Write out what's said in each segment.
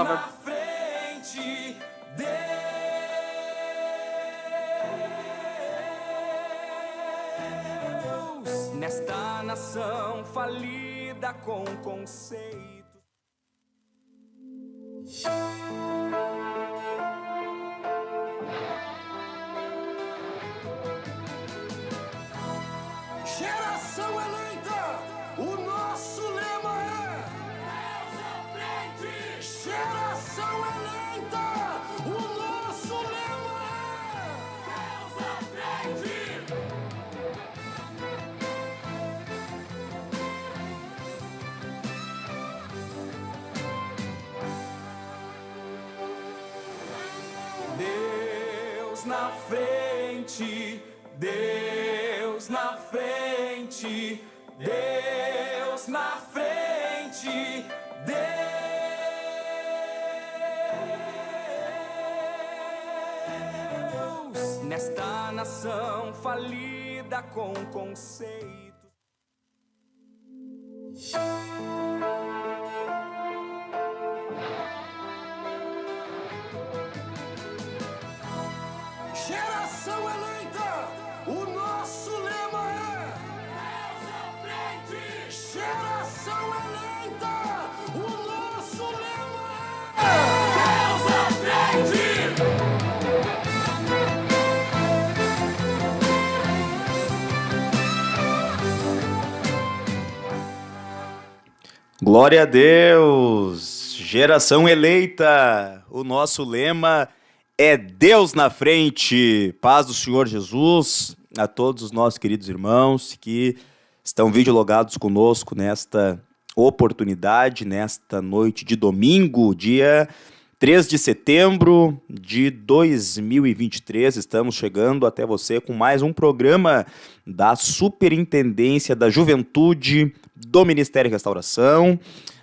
na frente, Deus nesta nação falida com conceitos. Geração eleita, o nosso lema é Deus à frente. Geração eleita, o nosso lema é Deus à frente. Deus na frente, Deus na frente, Deus na frente, Deus nesta nação falida com conceitos. Geração eleita, o nosso lema é Deus à frente. Geração eleita, o nosso lema é Deus à frente. Glória a Deus! Geração eleita, o nosso lema é Deus na frente. Paz do Senhor Jesus a todos os nossos queridos irmãos que estão videologados conosco nesta oportunidade, nesta noite de domingo, dia 3 de setembro de 2023. Estamos chegando até você com mais um programa da Superintendência da Juventude do Ministério Restauração.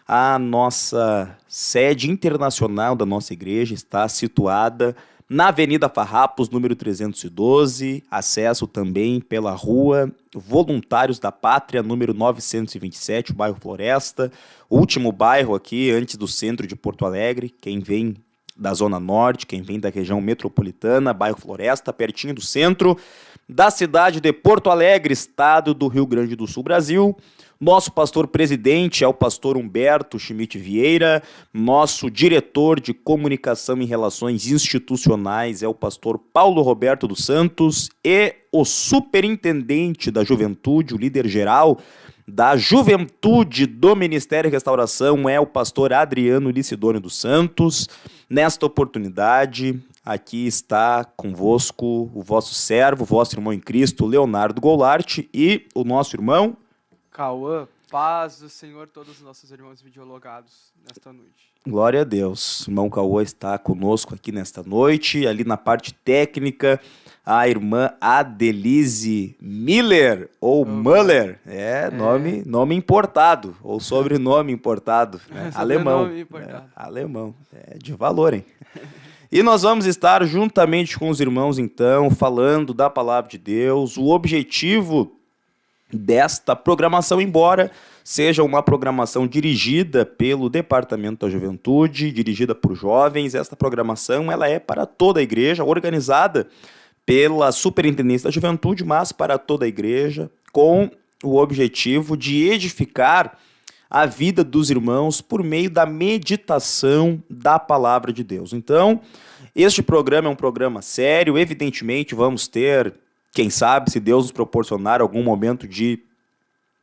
A nossa sede internacional da nossa igreja está situada na Avenida Farrapos, número 312, acesso também pela Rua Voluntários da Pátria, número 927, bairro Floresta, último bairro aqui antes do centro de Porto Alegre. Quem vem da Zona Norte, quem vem da região metropolitana, bairro Floresta, pertinho do centro da cidade de Porto Alegre, estado do Rio Grande do Sul, Brasil. Nosso pastor presidente é o pastor Humberto Schmidt Vieira, nosso diretor de comunicação e relações institucionais é o pastor Paulo Roberto dos Santos e o superintendente da juventude, o líder geral da juventude do Ministério Restauração é o pastor Adriano Licidônio dos Santos. Nesta oportunidade, aqui está convosco o vosso servo, o vosso irmão em Cristo, Leonardo Goulart, e o nosso irmão Cauã, paz do Senhor, todos os nossos irmãos videologados nesta noite. Glória a Deus. O irmão Cauã está conosco aqui nesta noite. Ali na parte técnica, a irmã Adelise Miller, ou Müller. Nome importado, ou sobrenome importado. Né? Alemão. Importado. Alemão. É de valor, hein? E nós vamos estar juntamente com os irmãos, então, falando da palavra de Deus. O objetivo desta programação, embora seja uma programação dirigida pelo Departamento da Juventude, dirigida por jovens, esta programação ela é para toda a igreja, organizada pela Superintendência da Juventude, mas para toda a igreja, com o objetivo de edificar a vida dos irmãos por meio da meditação da palavra de Deus. Então, este programa é um programa sério, evidentemente vamos ter, quem sabe, se Deus nos proporcionar algum momento de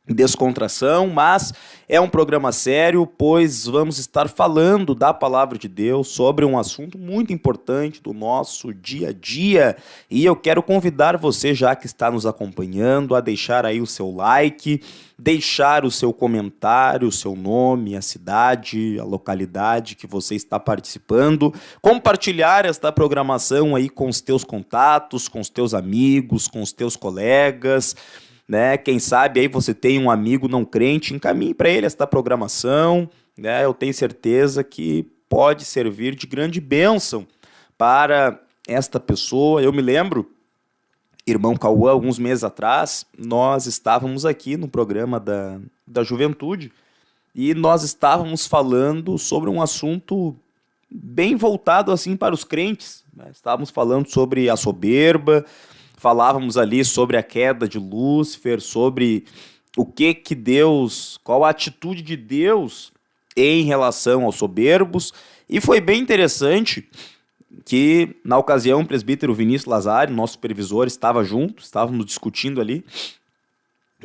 descontração, mas é um programa sério, pois vamos estar falando da palavra de Deus sobre um assunto muito importante do nosso dia a dia. E eu quero convidar você, já que está nos acompanhando, a deixar aí o seu like, deixar o seu comentário, o seu nome, a cidade, a localidade que você está participando, compartilhar esta programação aí com os teus contatos, com os teus amigos, com os teus colegas, né? Quem sabe aí você tem um amigo não crente, encaminhe para ele esta programação, né? Eu tenho certeza que pode servir de grande bênção para esta pessoa. Eu me lembro, irmão Cauã, alguns meses atrás, nós estávamos aqui no programa da juventude e nós estávamos falando sobre um assunto bem voltado assim para os crentes, né? Estávamos falando sobre a soberba, falávamos ali sobre a queda de Lúcifer, sobre o que Deus, qual a atitude de Deus em relação aos soberbos, e foi bem interessante que, na ocasião, o presbítero Vinícius Lazari, nosso supervisor, estava junto, estávamos discutindo ali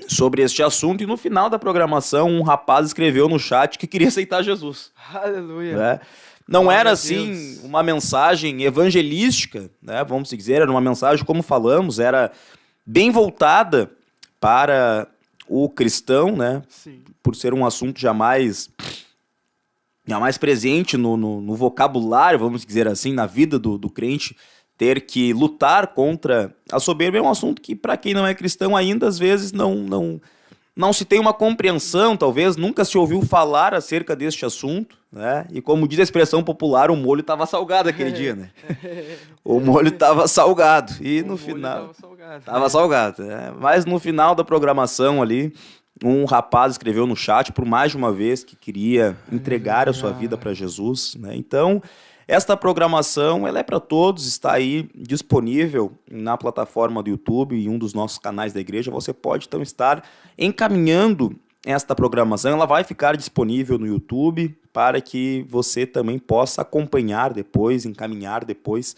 sobre este assunto, e no final da programação, um rapaz escreveu no chat que queria aceitar Jesus. Aleluia. Né? Não Glória era a assim Deus. uma mensagem evangelística, né? Vamos dizer, era uma mensagem, como falamos, era bem voltada para o cristão, né? Sim. Por ser um assunto jamais presente no vocabulário, vamos dizer assim, na vida do crente, ter que lutar contra a soberba é um assunto que, para quem não é cristão ainda, às vezes não se tem uma compreensão, talvez nunca se ouviu falar acerca deste assunto, né? E como diz a expressão popular, o molho estava salgado aquele dia, né? O molho estava salgado. E no final... Estava salgado, né? Mas no final da programação ali, um rapaz escreveu no chat por mais de uma vez que queria entregar a sua vida para Jesus, né? Então, esta programação, ela é para todos, está aí disponível na plataforma do YouTube, em um dos nossos canais da igreja. Você pode, então, estar encaminhando esta programação. Ela vai ficar disponível no YouTube para que você também possa acompanhar depois, encaminhar depois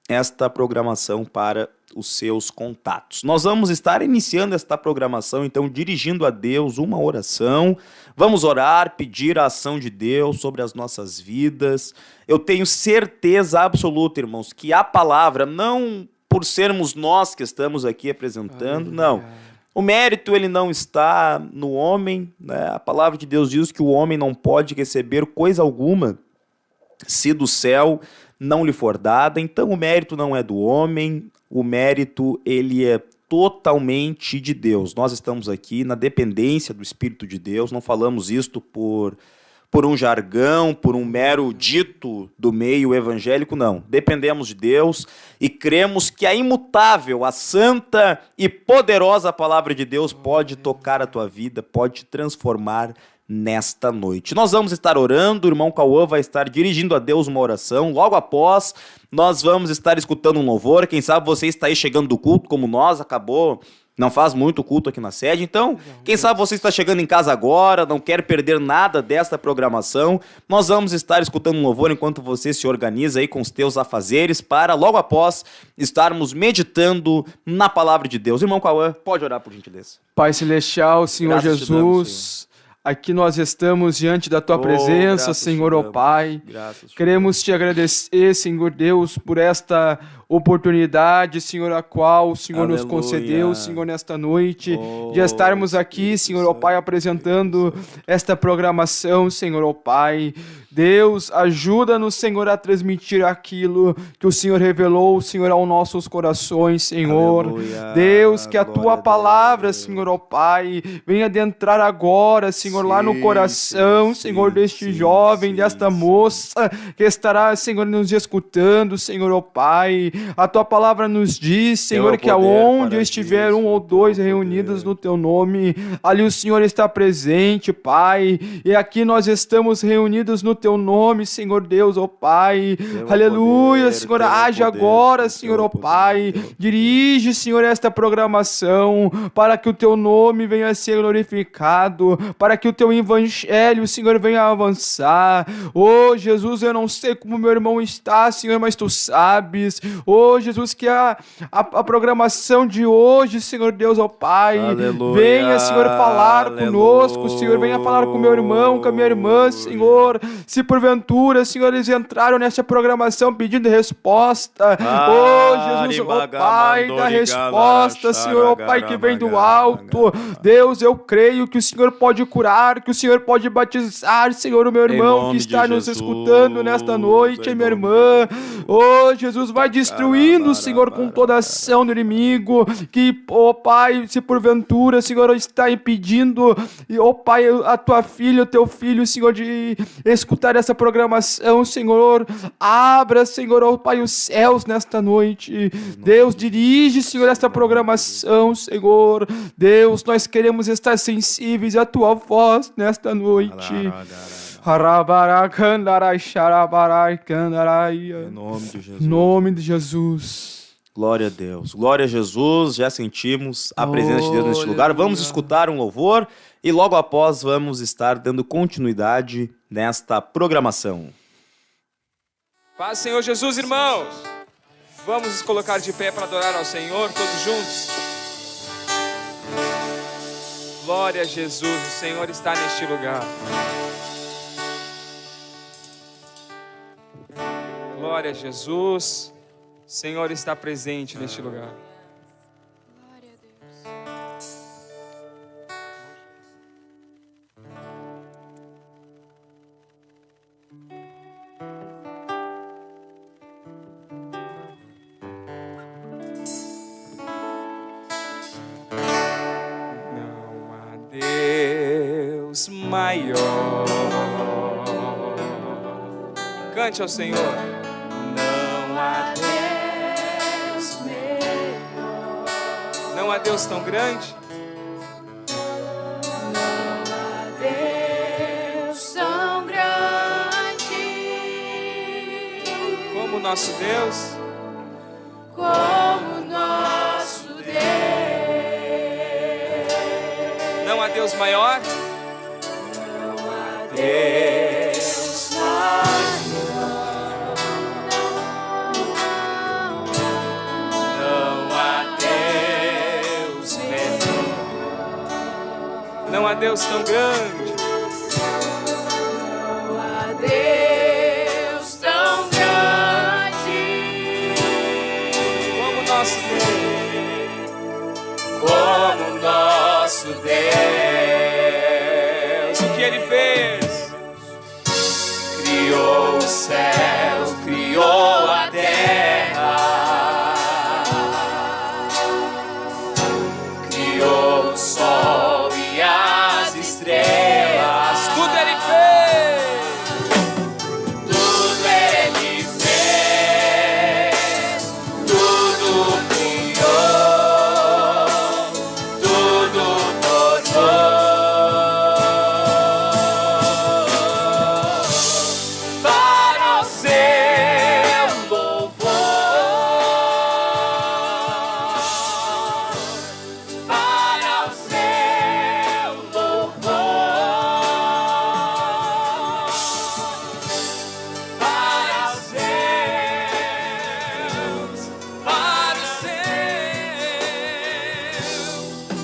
esta programação para os seus contatos. Nós vamos estar iniciando esta programação, então, dirigindo a Deus uma oração. Vamos orar, pedir a ação de Deus sobre as nossas vidas. Eu tenho certeza absoluta, irmãos, que a palavra, não por sermos nós que estamos aqui apresentando, não. O mérito, ele não está no homem, né? A palavra de Deus diz que o homem não pode receber coisa alguma se do céu não lhe for dada. Então, o mérito não é do homem, o mérito, ele é totalmente de Deus. Nós estamos aqui na dependência do Espírito de Deus, não falamos isto por um jargão, por um mero dito do meio evangélico, não. Dependemos de Deus e cremos que a imutável, a santa e poderosa palavra de Deus pode tocar a tua vida, pode te transformar nesta noite. Nós vamos estar orando, o irmão Cauã vai estar dirigindo a Deus uma oração, logo após nós vamos estar escutando um louvor. Quem sabe você está aí chegando do culto como nós, não faz muito culto aqui na sede, então quem sabe você está chegando em casa agora, não quer perder nada desta programação. Nós vamos estar escutando um louvor enquanto você se organiza aí com os teus afazeres para logo após estarmos meditando na palavra de Deus. Irmão Cauã, pode orar por gentileza. Pai Celestial, Senhor Graças te damos, Jesus, aqui nós estamos diante da Tua presença, graças Senhor, te ó damos. Pai. Graças te Queremos te agradecer, Senhor Deus, por esta oportunidade, Senhor, a qual o Senhor nos Aleluia. concedeu, Senhor, nesta noite, Oh, de estarmos aqui, Espírito Senhor, ó Pai, Santo, apresentando esta programação, Senhor, ó Pai. Deus, ajuda-nos, Senhor, a transmitir aquilo que o Senhor revelou, Senhor, aos nossos corações, Senhor. Aleluia. Deus, que a Glória Tua a Deus. palavra, Senhor, ó Pai, venha adentrar agora, Senhor, lá no Sim, coração, sim, Senhor, deste sim, jovem, sim, desta sim. moça, que estará, Senhor, nos escutando, Senhor, ó Pai. A Tua palavra nos diz, Senhor, Teu que poder aonde para estiver isso, um ou teu dois poder. reunidos no Teu nome, ali o Senhor está presente, Pai. E aqui nós estamos reunidos no Teu nome, Senhor Deus, ó Pai. Teu Aleluia, poder, Senhor, teu age poder, agora, teu Senhor, ó poder, Pai. teu poder. Dirige, Senhor, esta programação, para que o Teu nome venha a ser glorificado, para que o Teu evangelho, Senhor, venha a avançar. Oh, Jesus, eu não sei como meu irmão está, Senhor, mas Tu sabes. Oh, Jesus, que a programação de hoje, Senhor Deus, ó Pai, Aleluia, venha, Senhor, falar aleluia. conosco, Senhor, venha falar com meu irmão, com a minha irmã, Senhor. Se porventura, Senhor, eles entraram nessa programação pedindo resposta, oh, Jesus, ó Pai, da resposta, Senhor, ó Pai, que vem do alto. Deus, eu creio que o Senhor pode curar, que o Senhor pode batizar, Senhor, o meu Em irmão nome que está de nos Jesus, escutando nesta noite, em minha nome irmã. Oh, Jesus, vai destruindo, Senhor, com toda a ação do inimigo, que, ó Pai, se porventura, Senhor, está impedindo, ó Pai, a Tua filha, o Teu filho, Senhor, de escutar essa programação, Senhor, abra, Senhor, ó Pai, os céus nesta noite. Deus, dirige, Senhor, esta programação, Senhor. Deus, nós queremos estar sensíveis à Tua voz nesta noite. Em nome de Jesus. Em nome de Jesus. Glória a Deus. Glória a Jesus. Já sentimos a presença de Deus neste lugar. Vamos escutar um louvor e logo após vamos estar dando continuidade nesta programação. Paz, Senhor Jesus, irmãos. Vamos nos colocar de pé para adorar ao Senhor, todos juntos. Glória a Jesus, o Senhor está neste lugar. Glória a Jesus, o Senhor está presente neste lugar. Glória a Deus. Não há Deus maior. Cante ao Senhor. Não há Deus melhor. Não há Deus tão grande. Deus tão grande Como o nosso Deus. como nosso Deus. Não há Deus maior. Deus Não há Deus melhor. Não há Deus tão grande. Deus tão grande Como o nosso Deus. como nosso Deus. O que Ele fez? criou o céu, criou a terra, criou o sol e as estrelas. Tudo Ele fez. Tudo Ele fez, tudo criou, tudo formou para o seu louvor, para o seu louvor. Para os Deus,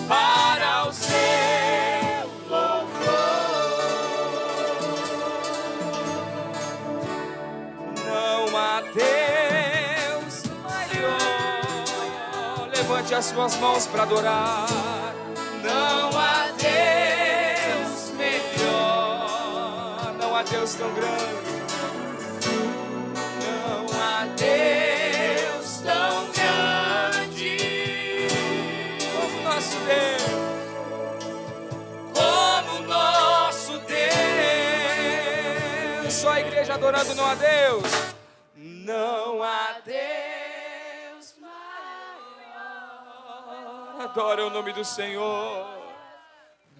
para o seu louvor. não há Deus maior. Levante as suas mãos para adorar. Não há Deus melhor. Não há Deus tão grande. Não há Deus tão grande Como nosso Deus. como nosso Deus. Só a igreja adorando, não há Deus. Não há Deus maior. Adora o nome do Senhor.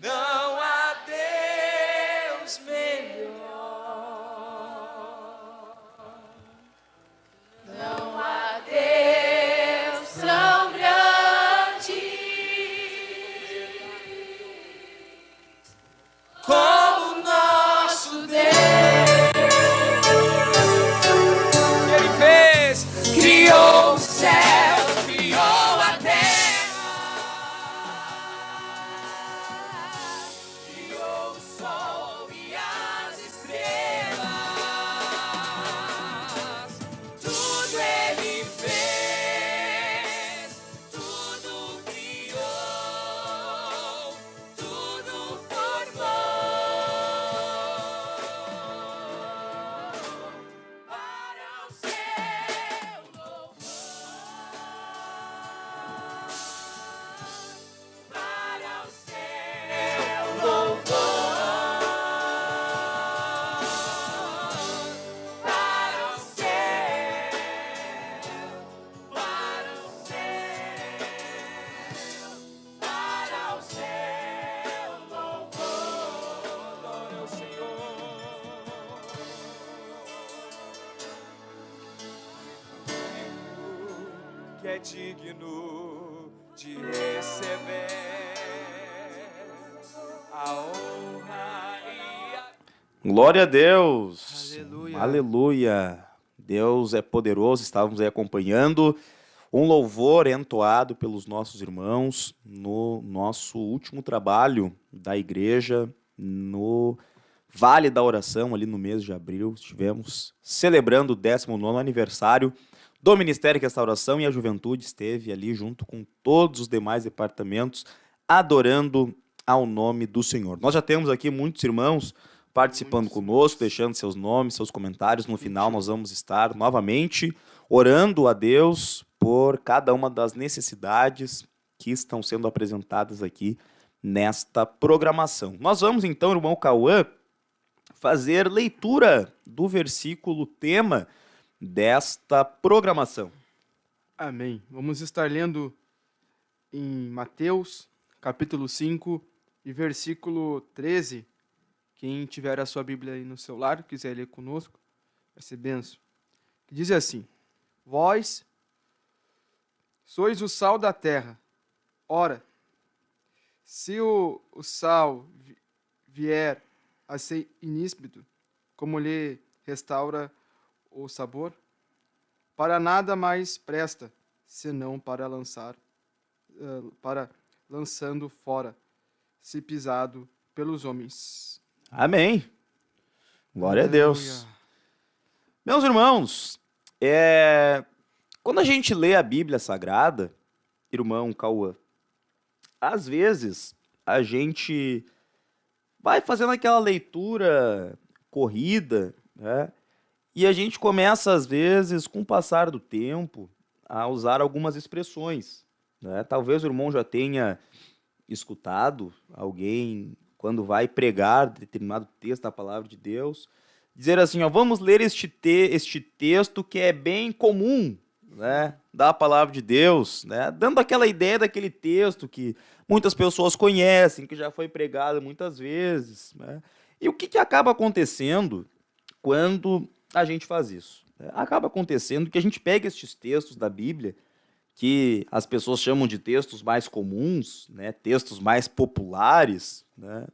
Não há Deus melhor. Não há Deus tão grande como nosso Deus. Ele fez. Criou o céu, criou a terra, que é digno de receber a honra e a... Glória a Deus. Aleluia. Aleluia. Deus é poderoso. Estávamos aí acompanhando um louvor entoado pelos nossos irmãos no nosso último trabalho da igreja, no Vale da Oração, ali no mês de abril. Estivemos celebrando o 19º aniversário do Ministério de Restauração, e a juventude esteve ali junto com todos os demais departamentos, adorando ao nome do Senhor. Nós já temos aqui muitos irmãos participando conosco, deixando seus nomes, seus comentários. No final nós vamos estar novamente orando a Deus por cada uma das necessidades que estão sendo apresentadas aqui nesta programação. Nós vamos então, irmão Cauã, fazer leitura do versículo tema desta programação. Amém. Vamos estar lendo em Mateus, capítulo 5 e versículo 13. Quem tiver a sua Bíblia aí no seu lado, quiser ler conosco, vai ser benção. Diz assim: Vós sois o sal da terra. Ora, se o sal vier a ser iníspido, como lhe restaura o sabor? Para nada mais presta, senão para lançando fora, se pisado pelos homens. Amém. Glória a Deus. Meus irmãos, quando a gente lê a Bíblia Sagrada, irmão Cauã, às vezes a gente vai fazendo aquela leitura corrida, né? E a gente começa, às vezes, com o passar do tempo, a usar algumas expressões, né? Talvez o irmão já tenha escutado alguém, quando vai pregar determinado texto da palavra de Deus, dizer assim, ó, vamos ler este texto que é bem comum, né, da palavra de Deus, né, dando aquela ideia daquele texto que muitas pessoas conhecem, que já foi pregado muitas vezes, né? E o que acaba acontecendo quando a gente faz isso? Acaba acontecendo que a gente pega estes textos da Bíblia, que as pessoas chamam de textos mais comuns, né, textos mais populares, né,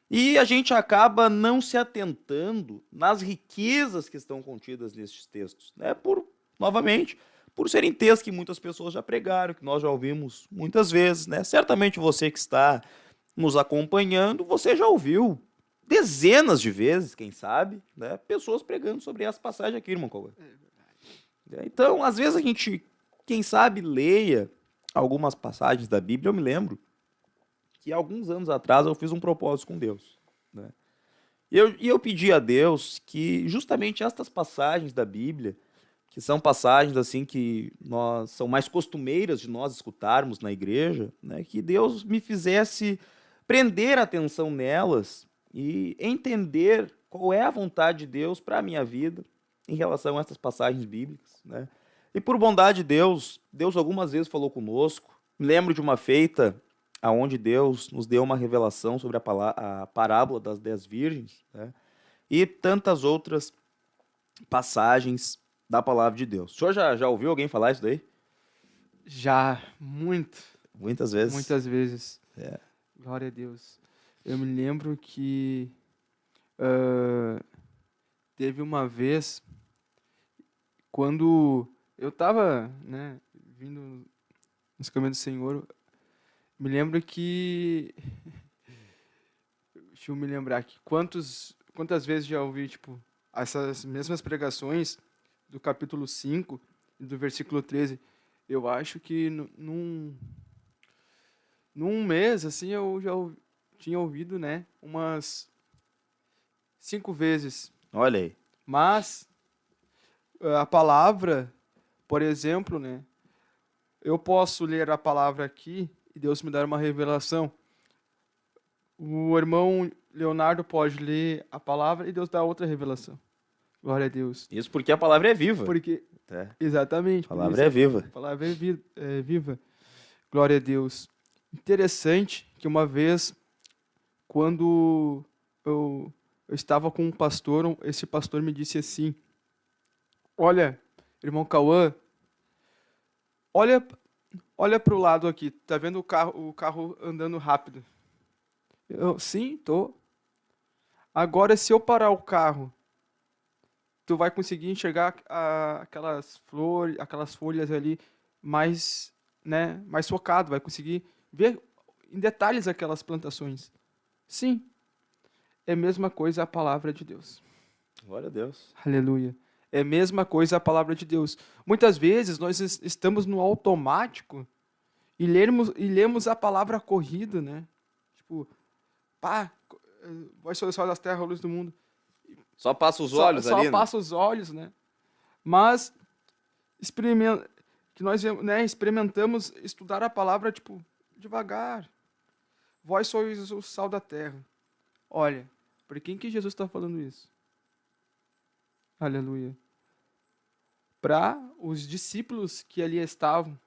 e a gente acaba não se atentando nas riquezas que estão contidas nestes textos, né, novamente, por serem textos que muitas pessoas já pregaram, que nós já ouvimos muitas vezes, né? Certamente você que está nos acompanhando, você já ouviu dezenas de vezes, quem sabe, né, pessoas pregando sobre essa passagem aqui, irmão Cauã. Então, às vezes a gente, quem sabe, leia algumas passagens da Bíblia. Eu me lembro que alguns anos atrás eu fiz um propósito com Deus, né? E eu pedi a Deus que justamente estas passagens da Bíblia, que são passagens assim que são mais costumeiras de nós escutarmos na igreja, né, que Deus me fizesse prender a atenção nelas e entender qual é a vontade de Deus para a minha vida em relação a essas passagens bíblicas, né? E por bondade de Deus, Deus algumas vezes falou conosco. Me lembro de uma feita onde Deus nos deu uma revelação sobre a parábola das 10 virgens, né? E tantas outras passagens da palavra de Deus. O senhor já ouviu alguém falar isso daí? Já, muitas vezes. Muitas vezes. Glória a Deus. Eu me lembro que teve uma vez, quando eu estava, né, vindo nos caminhos do Senhor, me lembro que... Deixa eu me lembrar aqui. Quantas vezes já ouvi, tipo, essas mesmas pregações do capítulo 5 e do versículo 13. Eu acho que num mês, assim, eu já tinha ouvido, né, umas 5 vezes. Olha aí. Mas a palavra, por exemplo, né, eu posso ler a palavra aqui e Deus me dar uma revelação. O irmão Leonardo pode ler a palavra e Deus dá outra revelação. Glória a Deus. Isso porque a palavra é viva. Exatamente. A palavra é viva. A palavra é viva. Glória a Deus. Interessante que uma vez, quando eu estava com um pastor, esse pastor me disse assim, olha, irmão Cauã, olha pro lado aqui. Tá vendo o carro andando rápido? Sim, tô. Agora, se eu parar o carro, tu vai conseguir enxergar aquelas flores, aquelas folhas ali mais, né, mais focado, vai conseguir ver em detalhes aquelas plantações. Sim, é a mesma coisa a palavra de Deus. Glória a Deus. Aleluia. É a mesma coisa a palavra de Deus. Muitas vezes nós estamos no automático e lemos a palavra corrida, né? Tipo, pá, vai ser o sol das terras, a luz do mundo. Só passa os olhos ali, Só passa os olhos, né? Mas que nós, né, experimentamos estudar a palavra, tipo, devagar. Vós sois o sal da terra. Olha, por quem que Jesus está falando isso? Aleluia. Para os discípulos que ali estavam,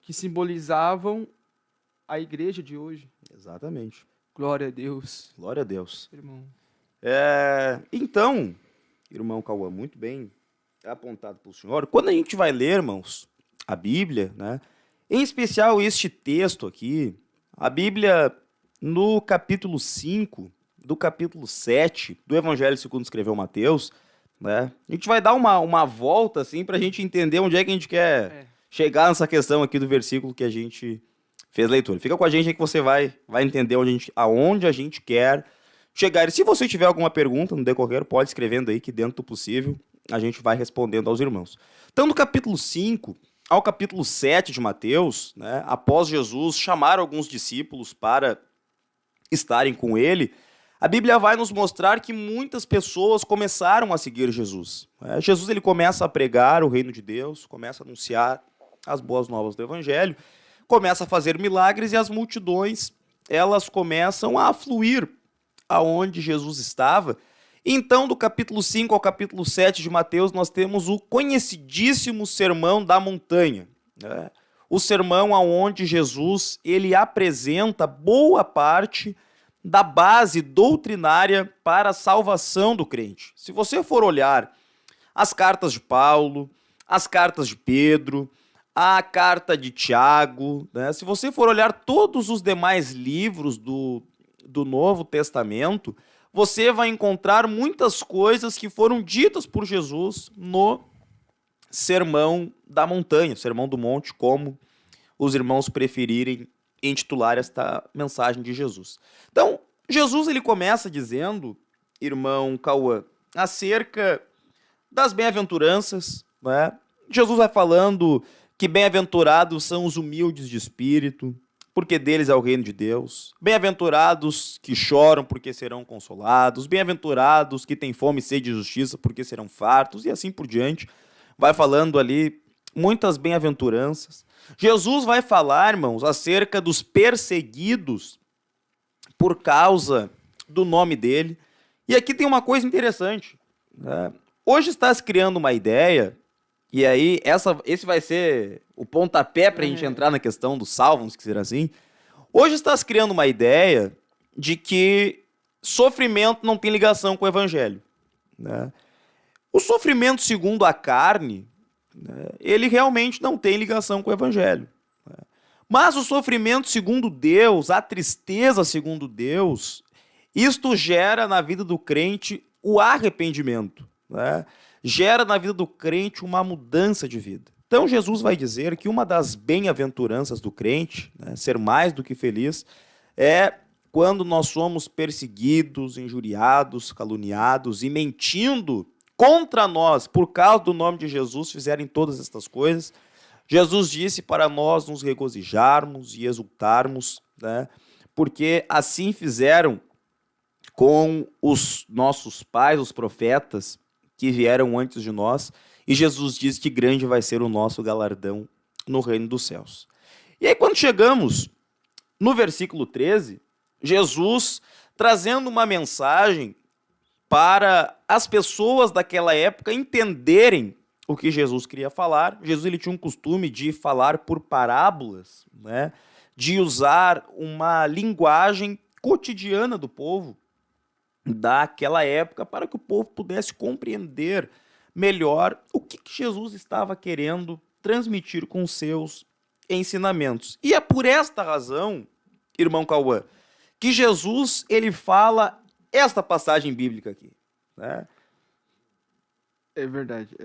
que simbolizavam a igreja de hoje. Exatamente. Glória a Deus. Glória a Deus. Irmão. Então, irmão Cauã, muito bem apontado pelo senhor. Quando a gente vai ler, irmãos, a Bíblia, né? Em especial este texto aqui, a Bíblia, no capítulo 5, do capítulo 7 do Evangelho segundo escreveu Mateus, né? A gente vai dar uma volta, assim, para a gente entender onde é que a gente quer chegar nessa questão aqui do versículo que a gente fez leitura. Fica com a gente aí que você vai entender aonde a gente quer chegar. E se você tiver alguma pergunta no decorrer, pode escrevendo aí que dentro do possível a gente vai respondendo aos irmãos. Então, do capítulo 5 ao capítulo 7 de Mateus, né, após Jesus chamar alguns discípulos para estarem com ele, a Bíblia vai nos mostrar que muitas pessoas começaram a seguir Jesus. Jesus ele começa a pregar o reino de Deus, começa a anunciar as boas novas do Evangelho, começa a fazer milagres e as multidões elas começam a afluir aonde Jesus estava. Então, do capítulo 5 ao capítulo 7 de Mateus, nós temos o conhecidíssimo Sermão da Montanha, né? O sermão aonde Jesus ele apresenta boa parte da base doutrinária para a salvação do crente. Se você for olhar as cartas de Paulo, as cartas de Pedro, a carta de Tiago, né? Se você for olhar todos os demais livros do Novo Testamento, você vai encontrar muitas coisas que foram ditas por Jesus no Sermão da Montanha, Sermão do Monte, como os irmãos preferirem intitular esta mensagem de Jesus. Então, Jesus ele começa dizendo, irmão Cauã, acerca das bem-aventuranças, né? Jesus vai falando que bem-aventurados são os humildes de espírito, porque deles é o reino de Deus. Bem-aventurados que choram, porque serão consolados. Bem-aventurados que têm fome e sede de justiça, porque serão fartos, e assim por diante. Vai falando ali muitas bem-aventuranças. Jesus vai falar, irmãos, acerca dos perseguidos por causa do nome dele. E aqui tem uma coisa interessante, né? Hoje está se criando uma ideia, e aí esse vai ser o pontapé para a gente entrar na questão dos salvos, que será assim. Hoje está se criando uma ideia de que sofrimento não tem ligação com o evangelho, né? O sofrimento segundo a carne, né, ele realmente não tem ligação com o evangelho, né? Mas o sofrimento segundo Deus, a tristeza segundo Deus, isto gera na vida do crente o arrependimento, né? Gera na vida do crente uma mudança de vida. Então Jesus vai dizer que uma das bem-aventuranças do crente, né, ser mais do que feliz, é quando nós somos perseguidos, injuriados, caluniados e mentindo contra nós, por causa do nome de Jesus, fizerem todas estas coisas. Jesus disse para nós nos regozijarmos e exultarmos, né, porque assim fizeram com os nossos pais, os profetas, que vieram antes de nós, e Jesus diz que grande vai ser o nosso galardão no reino dos céus. E aí quando chegamos no versículo 13, Jesus trazendo uma mensagem para as pessoas daquela época entenderem o que Jesus queria falar. Jesus ele tinha um costume de falar por parábolas, né? De usar uma linguagem cotidiana do povo daquela época para que o povo pudesse compreender melhor o que Jesus estava querendo transmitir com seus ensinamentos. E é por esta razão, irmão Cauã, que Jesus ele fala esta passagem bíblica aqui, né? É verdade.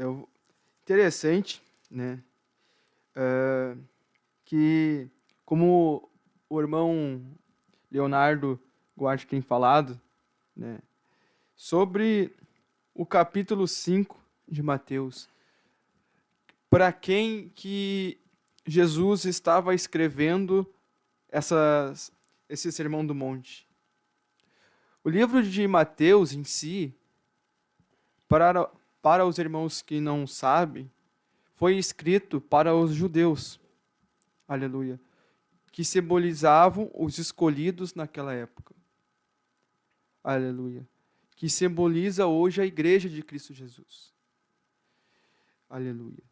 Interessante, né? Que, como o irmão Leonardo Guarte tem falado, né? Sobre o capítulo 5 de Mateus, para quem que Jesus estava escrevendo esse Sermão do Monte. O livro de Mateus em si, para os irmãos que não sabem, foi escrito para os judeus, aleluia, que simbolizavam os escolhidos naquela época, aleluia, que simboliza hoje a igreja de Cristo Jesus, aleluia.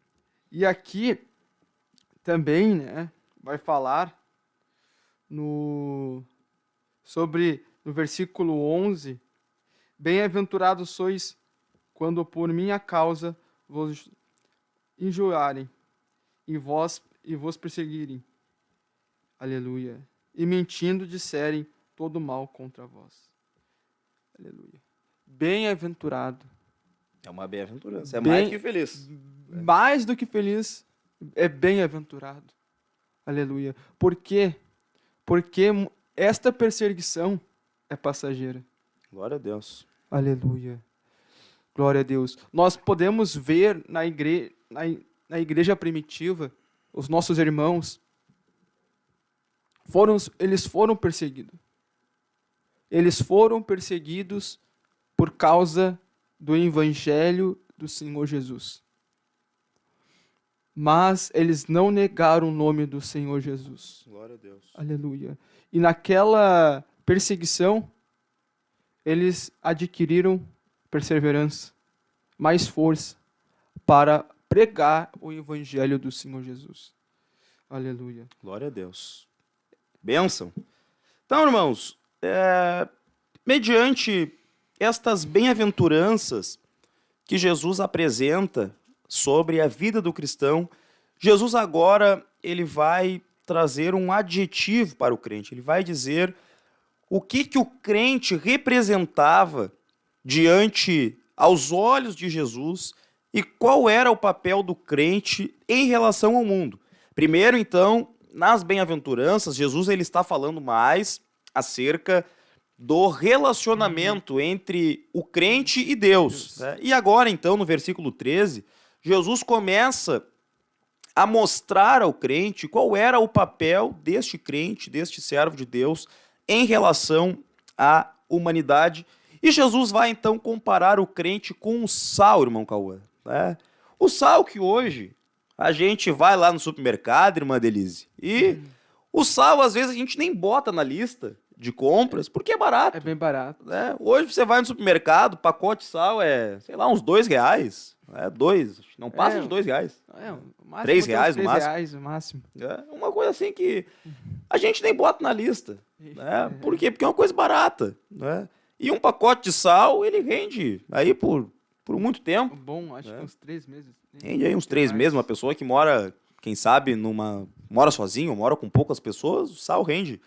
E aqui também, né, vai falar no versículo 11, bem-aventurados sois quando por minha causa vos injuriarem e vos perseguirem, aleluia, e mentindo disserem todo mal contra vós, aleluia. Bem-aventurado. É uma bem-aventurança, mais do que feliz. Mais do que feliz, é bem-aventurado, aleluia. Por quê? Porque esta perseguição é passageira. Glória a Deus. Aleluia. Glória a Deus. Nós podemos ver na igreja primitiva, os nossos irmãos, eles foram perseguidos. Eles foram perseguidos por causa do evangelho do Senhor Jesus. Mas eles não negaram o nome do Senhor Jesus. Glória a Deus. Aleluia. E naquela perseguição, eles adquiriram perseverança, mais força para pregar o evangelho do Senhor Jesus. Aleluia. Glória a Deus. Bênção. Então, irmãos, mediante estas bem-aventuranças que Jesus apresenta sobre a vida do cristão, Jesus agora ele vai trazer um adjetivo para o crente. Ele vai dizer o que o crente representava diante aos olhos de Jesus e qual era o papel do crente em relação ao mundo. Primeiro, então, nas bem-aventuranças, Jesus ele está falando mais acerca do relacionamento entre o crente e Deus. Né? E agora, então, no versículo 13, Jesus começa a mostrar ao crente qual era o papel deste crente, deste servo de Deus, em relação à humanidade. E Jesus vai, então, comparar o crente com o sal, irmão Cauã. Né? O sal que hoje a gente vai lá no supermercado, irmã Denise, e o sal, às vezes, a gente nem bota na lista de compras, porque é barato. É bem barato. Né? Hoje você vai no supermercado, pacote de sal é, sei lá, uns R$2. Não passa de R$2. R$3 no máximo. R$3 no máximo. É uma coisa assim que a gente nem bota na lista. Né? Por quê? Porque é uma coisa barata. Né? E um pacote de sal, ele rende aí por muito tempo. Bom, acho que uns 3 meses. Rende aí uns 3 meses. Uma pessoa que mora, quem sabe, mora sozinho, mora com poucas pessoas, o sal rende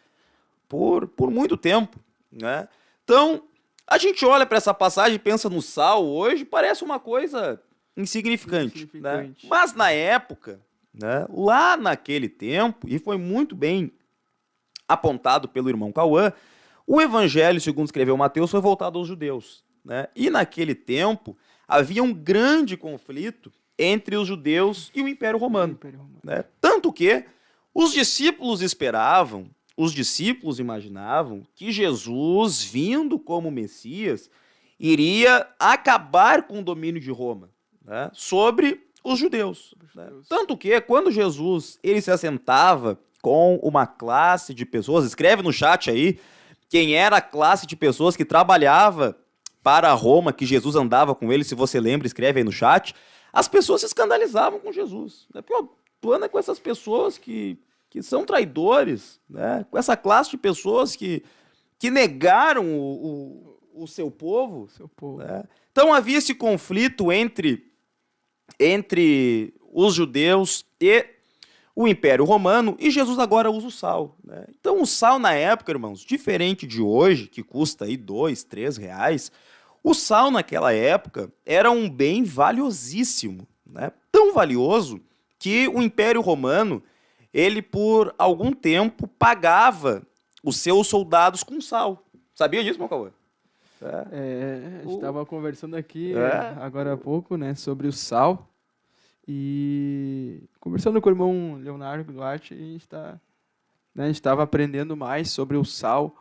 por muito tempo. Né? Então, a gente olha para essa passagem e pensa no sal hoje, parece uma coisa insignificante. Né? Mas na época, né, lá naquele tempo, e foi muito bem apontado pelo irmão Cauã, o evangelho, segundo escreveu Mateus, foi voltado aos judeus. Né? E naquele tempo, havia um grande conflito entre os judeus e o Império Romano. Né? Tanto que os discípulos esperavam, os discípulos imaginavam que Jesus, vindo como Messias, iria acabar com o domínio de Roma, né, sobre os judeus. Né? Tanto que, quando Jesus ele se assentava com uma classe de pessoas, escreve no chat aí, quem era a classe de pessoas que trabalhava para Roma, que Jesus andava com ele, se você lembra, escreve aí no chat, as pessoas se escandalizavam com Jesus. Né? Pô, tu anda com essas pessoas que são traidores, né? Com essa classe de pessoas que negaram o seu povo. Seu povo. Né? Então havia esse conflito entre os judeus e o Império Romano, e Jesus agora usa o sal, né? Então o sal na época, irmãos, diferente de hoje, que custa aí R$2, R$3, o sal naquela época era um bem valiosíssimo, né? Tão valioso que o Império Romano, ele por algum tempo pagava os seus soldados com sal. Sabia disso, meu Cauã? A gente estava conversando aqui É. agora há pouco, né, sobre o sal. E conversando com o irmão Leonardo Duarte, a gente estava aprendendo mais sobre o sal,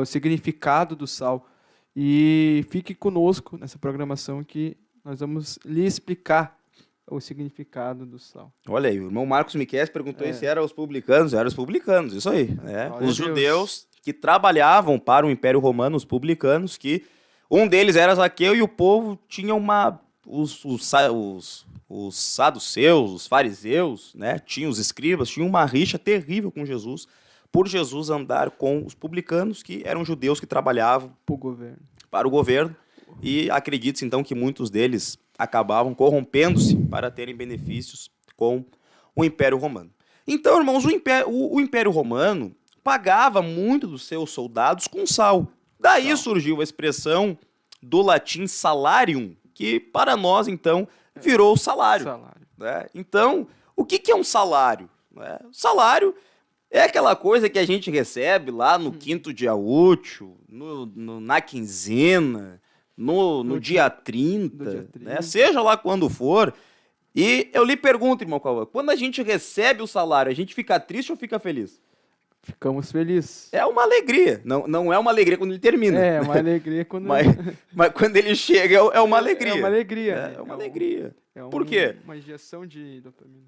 o significado do sal. E fique conosco nessa programação que nós vamos lhe explicar o significado do sal. Olha aí, o irmão Marcos Miquel perguntou aí se eram os publicanos. Eram os publicanos, isso aí. Né? Glória Os a Deus. judeus que trabalhavam para o Império Romano, os publicanos, que um deles era Zaqueu e o povo tinha os saduceus, os fariseus, né? Tinha os escribas, tinha uma rixa terrível com Jesus, por Jesus andar com os publicanos, que eram judeus que trabalhavam Para o governo. para o governo, e acredite-se então que muitos deles acabavam corrompendo-se para terem benefícios com o Império Romano. Então, irmãos, o Império Romano pagava muito dos seus soldados com sal. Daí surgiu a expressão do latim salarium, que para nós, então, virou salário. Né? Então, o que é um salário? Né? Salário é aquela coisa que a gente recebe lá no quinto dia útil, na quinzena, no dia 30, né? Seja lá quando for. E eu lhe pergunto, irmão Cauã, quando a gente recebe o salário, a gente fica triste ou fica feliz? Ficamos felizes. É uma alegria. Não é uma alegria quando ele termina. É uma alegria quando... mas quando ele chega, é uma alegria. É uma alegria. É uma alegria. É Por quê? Uma injeção de dopamina.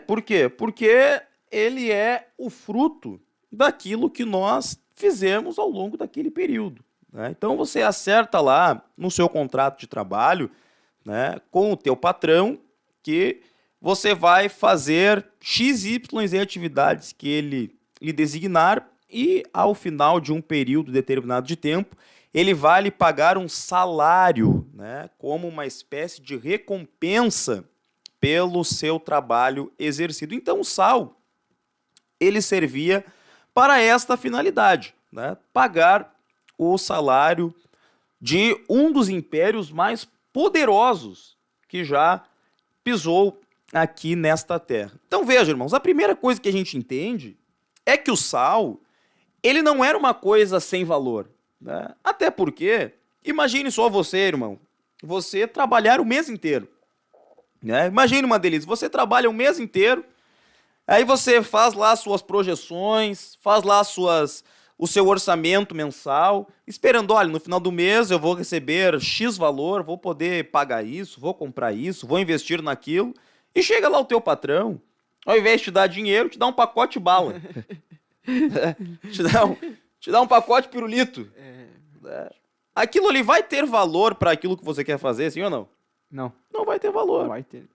Por quê? Porque ele é o fruto daquilo que nós fizemos ao longo daquele período. Né? Então você acerta lá no seu contrato de trabalho, né, com o teu patrão que você vai fazer XYZ atividades que ele lhe designar e ao final de um período determinado de tempo ele vai lhe pagar um salário, né, como uma espécie de recompensa pelo seu trabalho exercido. Então o sal, ele servia para esta finalidade, né, pagar o salário de um dos impérios mais poderosos que já pisou aqui nesta terra. Então veja, irmãos, a primeira coisa que a gente entende é que o sal, ele não era uma coisa sem valor, né? Até porque, imagine só você, irmão, você trabalhar o mês inteiro, né? Imagine uma delícia, você trabalha o mês inteiro, aí você faz lá suas projeções, faz lá o seu orçamento mensal, esperando, olha, no final do mês eu vou receber X valor, vou poder pagar isso, vou comprar isso, vou investir naquilo, e chega lá o teu patrão, ao invés de te dar dinheiro, te dá um pacote bala. te dá um pacote pirulito. Aquilo ali vai ter valor para aquilo que você quer fazer, sim ou não? Não. Não vai ter valor. Não vai ter.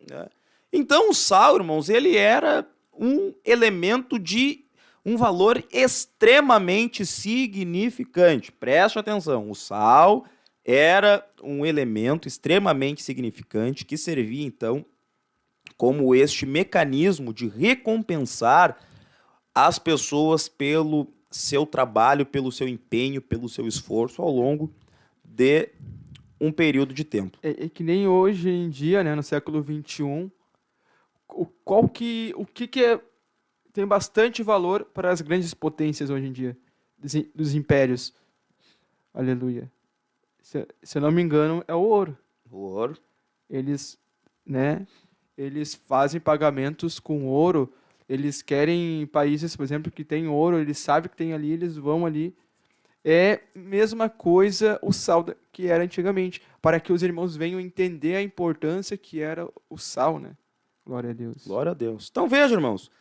Então o sal, irmãos, ele era um elemento de um valor extremamente significante. Preste atenção, o sal era um elemento extremamente significante que servia, então, como este mecanismo de recompensar as pessoas pelo seu trabalho, pelo seu empenho, pelo seu esforço ao longo de um período de tempo. É que nem hoje em dia, né, no século XXI, o que tem bastante valor para as grandes potências hoje em dia, dos impérios. Aleluia. Se eu não me engano, é o ouro. O ouro. Eles fazem pagamentos com ouro. Eles querem países, por exemplo, que tem ouro, eles sabem que tem ali, eles vão ali. É a mesma coisa o sal que era antigamente, para que os irmãos venham entender a importância que era o sal, né? Glória a Deus. Glória a Deus. Então veja, irmãos,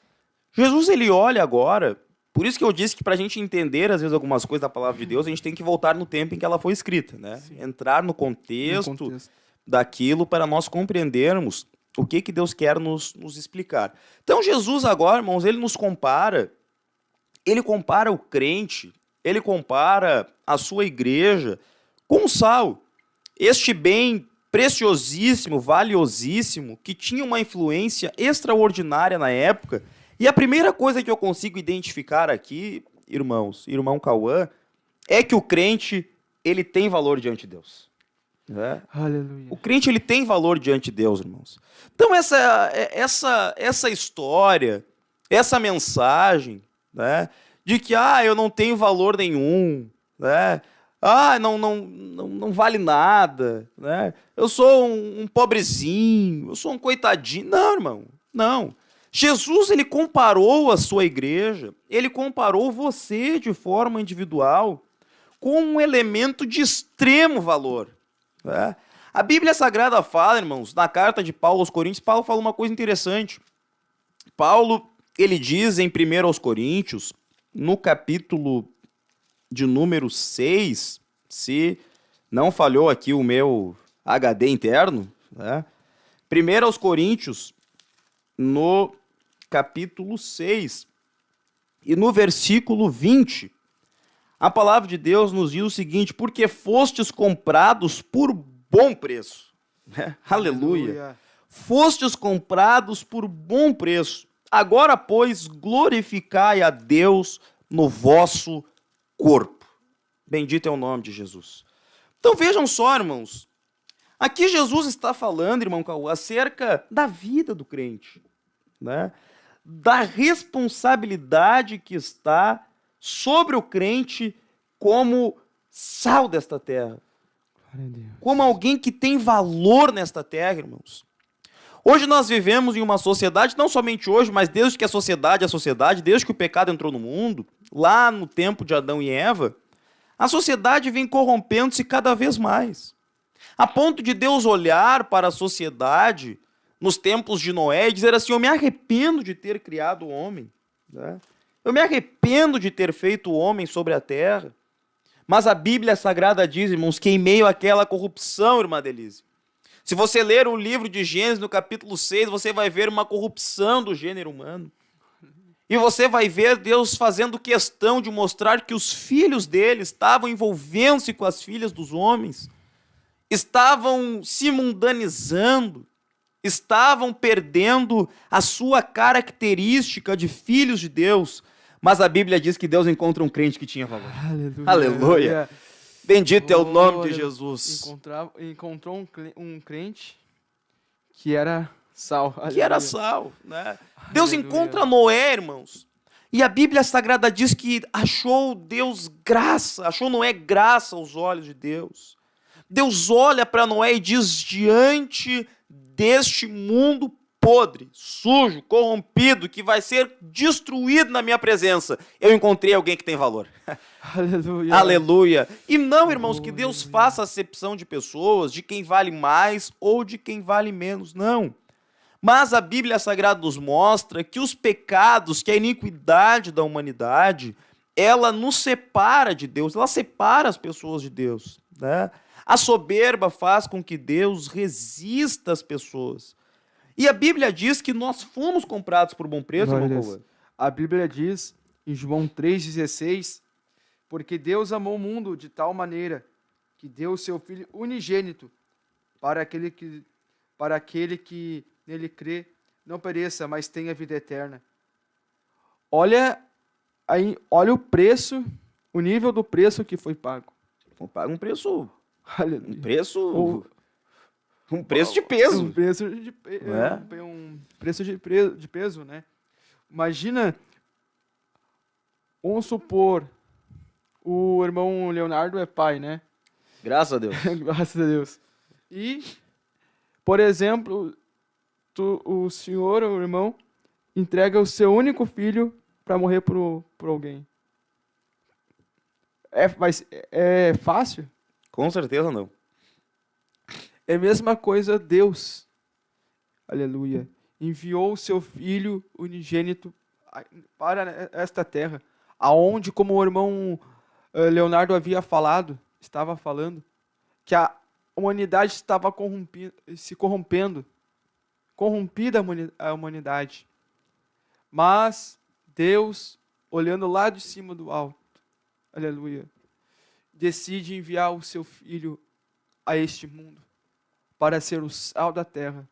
Jesus, ele olha agora, por isso que eu disse que para a gente entender, às vezes, algumas coisas da palavra de Deus, a gente tem que voltar no tempo em que ela foi escrita, né? Sim. Entrar no contexto daquilo para nós compreendermos o que Deus quer nos explicar. Então Jesus agora, irmãos, ele compara o crente, ele compara a sua igreja com o sal. Este bem preciosíssimo, valiosíssimo, que tinha uma influência extraordinária na época. E a primeira coisa que eu consigo identificar aqui, irmãos, irmão Cauã, é que o crente, ele tem valor diante de Deus. Né? Aleluia. O crente, ele tem valor diante de Deus, irmãos. Então, essa história, essa mensagem, né, de que eu não tenho valor nenhum, né, não vale nada, né, eu sou um pobrezinho, eu sou um coitadinho. Não, irmão, não. Jesus, ele comparou a sua igreja, ele comparou você de forma individual com um elemento de extremo valor. Né? A Bíblia Sagrada fala, irmãos, na carta de Paulo aos Coríntios, Paulo fala uma coisa interessante. Paulo, ele diz em 1 aos Coríntios, no capítulo de número 6, se não falhou aqui o meu HD interno, né? 1 aos Coríntios, no capítulo 6, e no versículo 20, a palavra de Deus nos diz o seguinte: porque fostes comprados por bom preço. Aleluia. Fostes comprados por bom preço. Agora, pois, glorificai a Deus no vosso corpo. Bendito é o nome de Jesus. Então vejam só, irmãos. Aqui Jesus está falando, irmão Cauã, acerca da vida do crente, né? Da responsabilidade que está sobre o crente como sal desta terra. Como alguém que tem valor nesta terra, irmãos. Hoje nós vivemos em uma sociedade, não somente hoje, mas desde que a sociedade é a sociedade, desde que o pecado entrou no mundo, lá no tempo de Adão e Eva, a sociedade vem corrompendo-se cada vez mais. A ponto de Deus olhar para a sociedade nos tempos de Noé e dizer assim: eu me arrependo de ter criado o homem, né? Eu me arrependo de ter feito o homem sobre a terra. Mas a Bíblia Sagrada diz, irmãos, que em meio àquela corrupção, irmã Denise, se você ler o livro de Gênesis no capítulo 6, você vai ver uma corrupção do gênero humano. E você vai ver Deus fazendo questão de mostrar que os filhos dele estavam envolvendo-se com as filhas dos homens, estavam se mundanizando, estavam perdendo a sua característica de filhos de Deus. Mas a Bíblia diz que Deus encontra um crente que tinha valor. Aleluia. Aleluia. Bendito é o nome de Jesus. Encontrou um crente que era sal. Que era sal, né? Deus encontra Noé, irmãos. E a Bíblia Sagrada diz que achou Deus graça, achou Noé graça aos olhos de Deus. Deus olha para Noé e diz: diante deste mundo podre, sujo, corrompido, que vai ser destruído na minha presença, eu encontrei alguém que tem valor. Aleluia. Aleluia. E não, irmãos, que Deus faça acepção de pessoas, de quem vale mais ou de quem vale menos, não. Mas a Bíblia Sagrada nos mostra que os pecados, que a iniquidade da humanidade, ela nos separa de Deus, ela separa as pessoas de Deus, né? A soberba faz com que Deus resista às pessoas. E a Bíblia diz que nós fomos comprados por bom preço, irmão Cauã. A Bíblia diz, em João 3,16, porque Deus amou o mundo de tal maneira que deu o seu Filho unigênito para aquele que nele crê, não pereça, mas tenha vida eterna. Olha o preço, o nível do preço que foi pago. Foi pago um preço Aleluia. Um preço de peso. Um preço de peso, né? Imagina, vamos supor, o irmão Leonardo é pai, né? Graças a Deus. Graças a Deus. E, por exemplo, o senhor, o irmão, entrega o seu único filho para morrer por alguém. É fácil? Com certeza não. É a mesma coisa Deus. Aleluia. Enviou o seu Filho unigênito para esta terra, aonde, como o irmão Leonardo estava falando, que a humanidade estava se corrompendo. Corrompida a humanidade. Mas Deus, olhando lá de cima do alto, aleluia, decide enviar o seu Filho a este mundo, para ser o sal da terra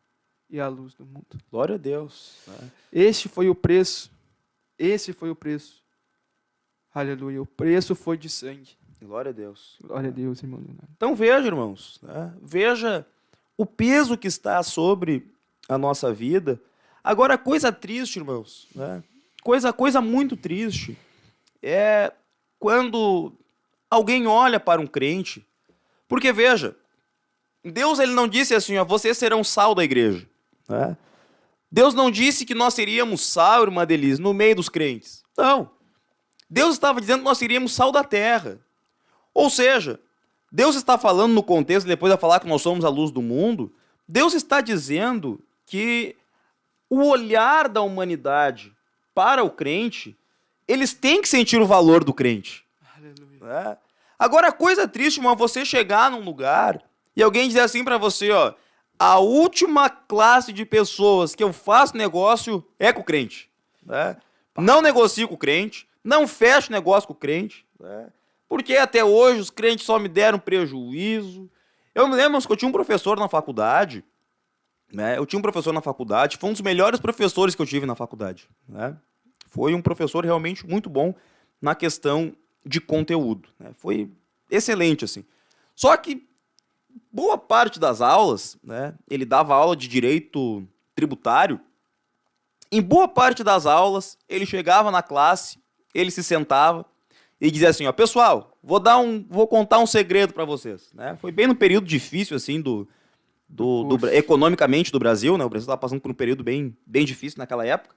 e a luz do mundo. Glória a Deus. Este foi o preço. Esse foi o preço. Aleluia. O preço foi de sangue. Glória a Deus. Glória a Deus, irmão Leonardo. Então veja, irmãos, né? Veja o peso que está sobre a nossa vida. Agora, coisa triste, irmãos, né? Coisa muito triste é quando alguém olha para um crente, porque veja, Deus ele não disse assim, ó, vocês serão sal da igreja, né? Deus não disse que nós seríamos sal, irmã Denise, no meio dos crentes. Não. Deus estava dizendo que nós seríamos sal da terra. Ou seja, Deus está falando no contexto, depois de falar que nós somos a luz do mundo, Deus está dizendo que o olhar da humanidade para o crente, eles têm que sentir o valor do crente. Aleluia. Né? Agora, a coisa triste, irmão, é você chegar num lugar e alguém dizer assim para você, ó, a última classe de pessoas que eu faço negócio é com o crente. Né? Não negocio com o crente, não fecho negócio com o crente, né? Porque até hoje os crentes só me deram prejuízo. Eu me lembro que eu tinha um professor na faculdade, né? Foi um dos melhores professores que eu tive na faculdade, né? Foi um professor realmente muito bom na questão de conteúdo, né? Foi excelente, assim. Só que boa parte das aulas, né? Ele dava aula de direito tributário. Em boa parte das aulas, ele chegava na classe, ele se sentava e dizia assim, ó, pessoal, vou contar um segredo para vocês, né? Foi bem no período difícil, assim, economicamente do Brasil, né? O Brasil estava passando por um período bem difícil naquela época.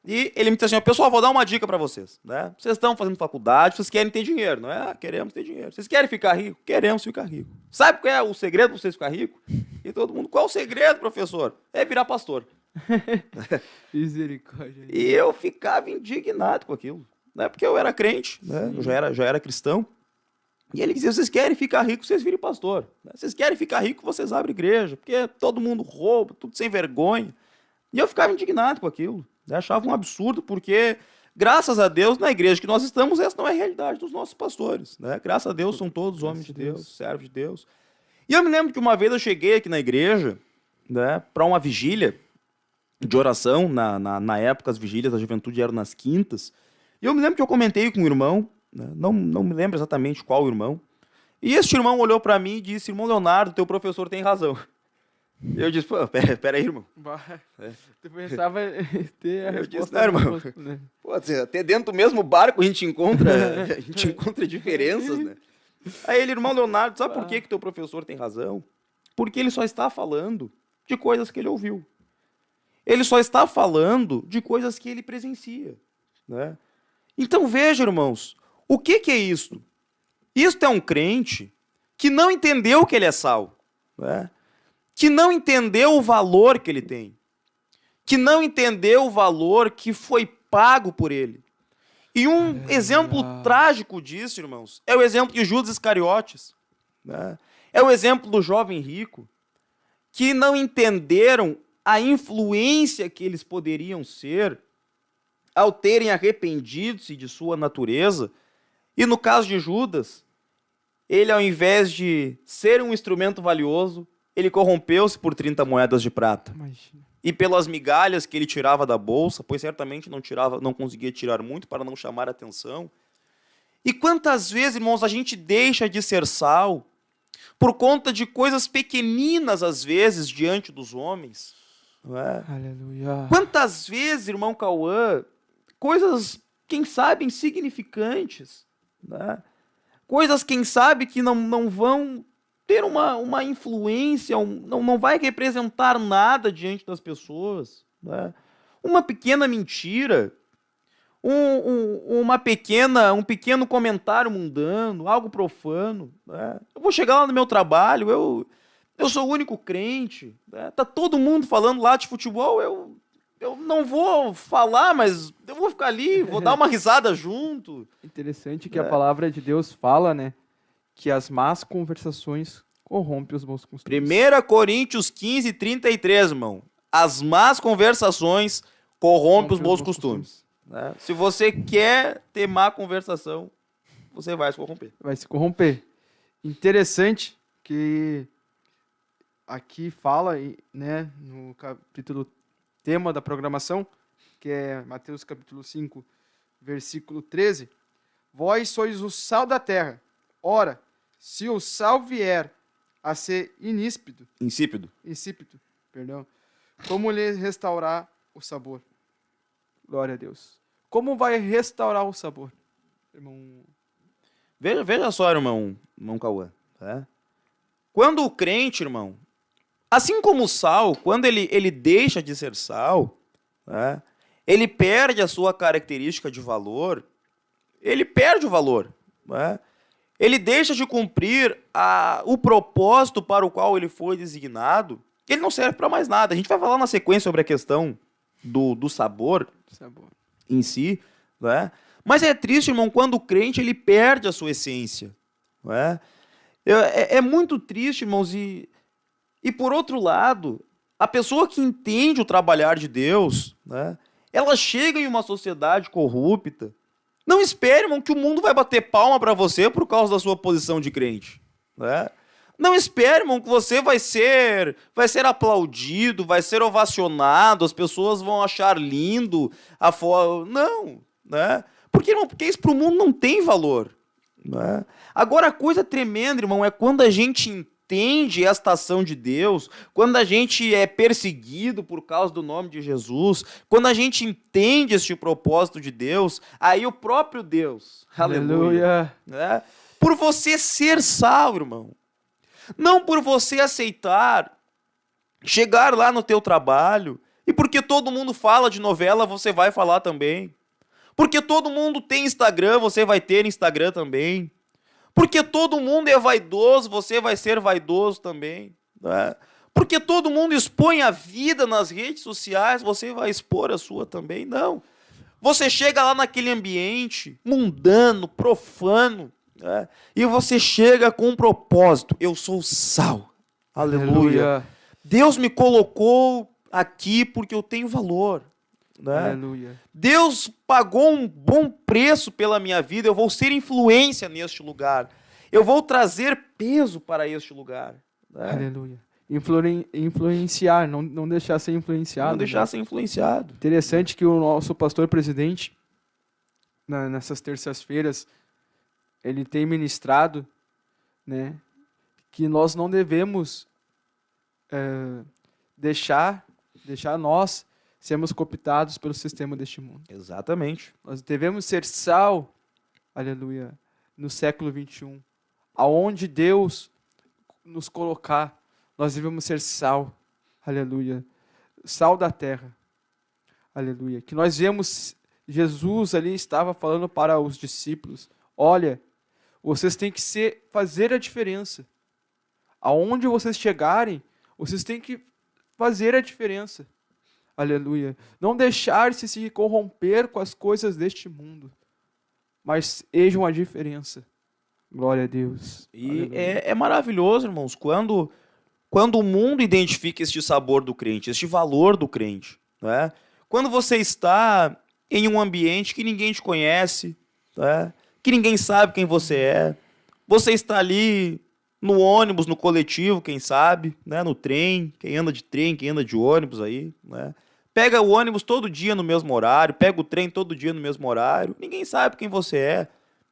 E ele me disse assim, ó, pessoal, vou dar uma dica para vocês, né? Vocês estão fazendo faculdade, vocês querem ter dinheiro, não é? Ah, queremos ter dinheiro. Vocês querem ficar rico? Queremos ficar rico. Sabe qual é o segredo para vocês ficar rico? E todo mundo, qual é o segredo, professor? É virar pastor. Misericórdia. E eu ficava indignado com aquilo, né? Porque eu era crente, né? Eu já era cristão. E ele dizia, vocês querem ficar rico, vocês virem pastor. Vocês querem ficar rico, vocês abrem igreja. Porque todo mundo rouba, tudo sem vergonha. E eu ficava indignado com aquilo. Eu achava um absurdo, porque, graças a Deus, na igreja que nós estamos, essa não é a realidade dos nossos pastores, né? Graças a Deus, são todos homens de Deus, servos de Deus. E eu me lembro que uma vez eu cheguei aqui na igreja, né, para uma vigília de oração. Na época, as vigílias da juventude eram nas quintas. E eu me lembro que eu comentei com um irmão, né, não me lembro exatamente qual irmão, e este irmão olhou para mim e disse, irmão Leonardo, teu professor tem razão. Eu disse, pô, pera aí, irmão. Tu pensava ter a Eu resposta. disse, não, irmão. Né? Pô, até dentro do mesmo barco a gente encontra diferenças, né? Aí ele, irmão Leonardo, sabe por que teu professor tem razão? Porque ele só está falando de coisas que ele ouviu. Ele só está falando de coisas que ele presencia, né? Então veja, irmãos, o que é isto? Isto é um crente que não entendeu que ele é sal, né? Que não entendeu o valor que ele tem, que não entendeu o valor que foi pago por ele. E um exemplo trágico disso, irmãos, é o exemplo de Judas Iscariotes, né? É o exemplo do jovem rico, que não entenderam a influência que eles poderiam ser ao terem arrependido-se de sua natureza. E no caso de Judas, ele, ao invés de ser um instrumento valioso, ele corrompeu-se por 30 moedas de prata. Imagina. E pelas migalhas que ele tirava da bolsa, pois certamente não conseguia tirar muito para não chamar atenção. E quantas vezes, irmãos, a gente deixa de ser sal por conta de coisas pequeninas, às vezes, diante dos homens, não é? Aleluia. Quantas vezes, irmão Cauã, coisas, quem sabe, insignificantes, né? Coisas, quem sabe, que não vão ter uma influência, não vai representar nada diante das pessoas, né? Uma pequena mentira, um pequeno comentário mundano, algo profano, né? Eu vou chegar lá no meu trabalho, eu sou o único crente, né? Tá todo mundo falando lá de futebol, eu não vou falar, mas eu vou ficar ali, vou dar uma risada junto. Interessante que a palavra de Deus fala, né? Que as más conversações corrompem os bons costumes. 1 Coríntios 15, 33, irmão. As más conversações corrompem os bons costumes. Né? Se você quer ter má conversação, você vai se corromper. Vai se corromper. Interessante que aqui fala, né, no capítulo tema da programação, que é Mateus capítulo 5, versículo 13, vós sois o sal da terra. Ora, se o sal vier a ser insípido, como lhe restaurar o sabor? Glória a Deus. Como vai restaurar o sabor, irmão? Veja só, irmão Cauã. Tá? Quando o crente, irmão, assim como o sal, quando ele deixa de ser sal, tá? Ele perde a sua característica de valor, ele perde o valor. Tá? Ele deixa de cumprir o propósito para o qual ele foi designado, ele não serve para mais nada. A gente vai falar na sequência sobre a questão do sabor em si, né? Mas é triste, irmão, quando o crente ele perde a sua essência. Né? É muito triste, irmãos, e por outro lado, a pessoa que entende o trabalhar de Deus, né, ela chega em uma sociedade corrupta. Não espere, irmão, que o mundo vai bater palma para você por causa da sua posição de crente. Né? Não espere, irmão, que você vai ser aplaudido, vai ser ovacionado, as pessoas vão achar lindo a forma. Não, né? Porque, irmão, porque isso para o mundo não tem valor. Né? Agora, a coisa tremenda, irmão, é quando a gente entende esta ação de Deus, quando a gente é perseguido por causa do nome de Jesus, quando a gente entende este propósito de Deus, aí o próprio Deus, aleluia, né? Por você ser sal, irmão, não por você aceitar chegar lá no teu trabalho e porque todo mundo fala de novela, você vai falar também. Porque todo mundo tem Instagram, você vai ter Instagram também. Porque todo mundo é vaidoso, você vai ser vaidoso também. Né? Porque todo mundo expõe a vida nas redes sociais, você vai expor a sua também. Não. Você chega lá naquele ambiente mundano, profano, né? E você chega com um propósito. Eu sou sal. Aleluia. Deus me colocou aqui porque eu tenho valor. Né? Aleluia. Deus pagou um bom preço pela minha vida, eu vou ser influência neste lugar, eu vou trazer peso para este lugar. Né? Aleluia. Influenciar, não deixar ser influenciado. Não deixar ser influenciado. Interessante que o nosso pastor presidente, nessas terças-feiras, ele tem ministrado, né, que nós não devemos deixar nós sermos cooptados pelo sistema deste mundo. Exatamente. Nós devemos ser sal, aleluia, no século 21. Aonde Deus nos colocar, nós devemos ser sal, aleluia, sal da terra, aleluia. Que nós vemos, Jesus ali estava falando para os discípulos, olha, vocês têm que fazer a diferença. Aonde vocês chegarem, vocês têm que fazer a diferença. Aleluia. Não deixar-se se corromper com as coisas deste mundo, mas sejam a diferença. Glória a Deus. E é maravilhoso, irmãos, quando o mundo identifica este sabor do crente, este valor do crente. Né? Quando você está em um ambiente que ninguém te conhece, né? Que ninguém sabe quem você é, você está ali no ônibus, no coletivo, quem sabe, né? No trem, quem anda de ônibus aí, né? Pega o ônibus todo dia no mesmo horário, pega o trem todo dia no mesmo horário. Ninguém sabe quem você é.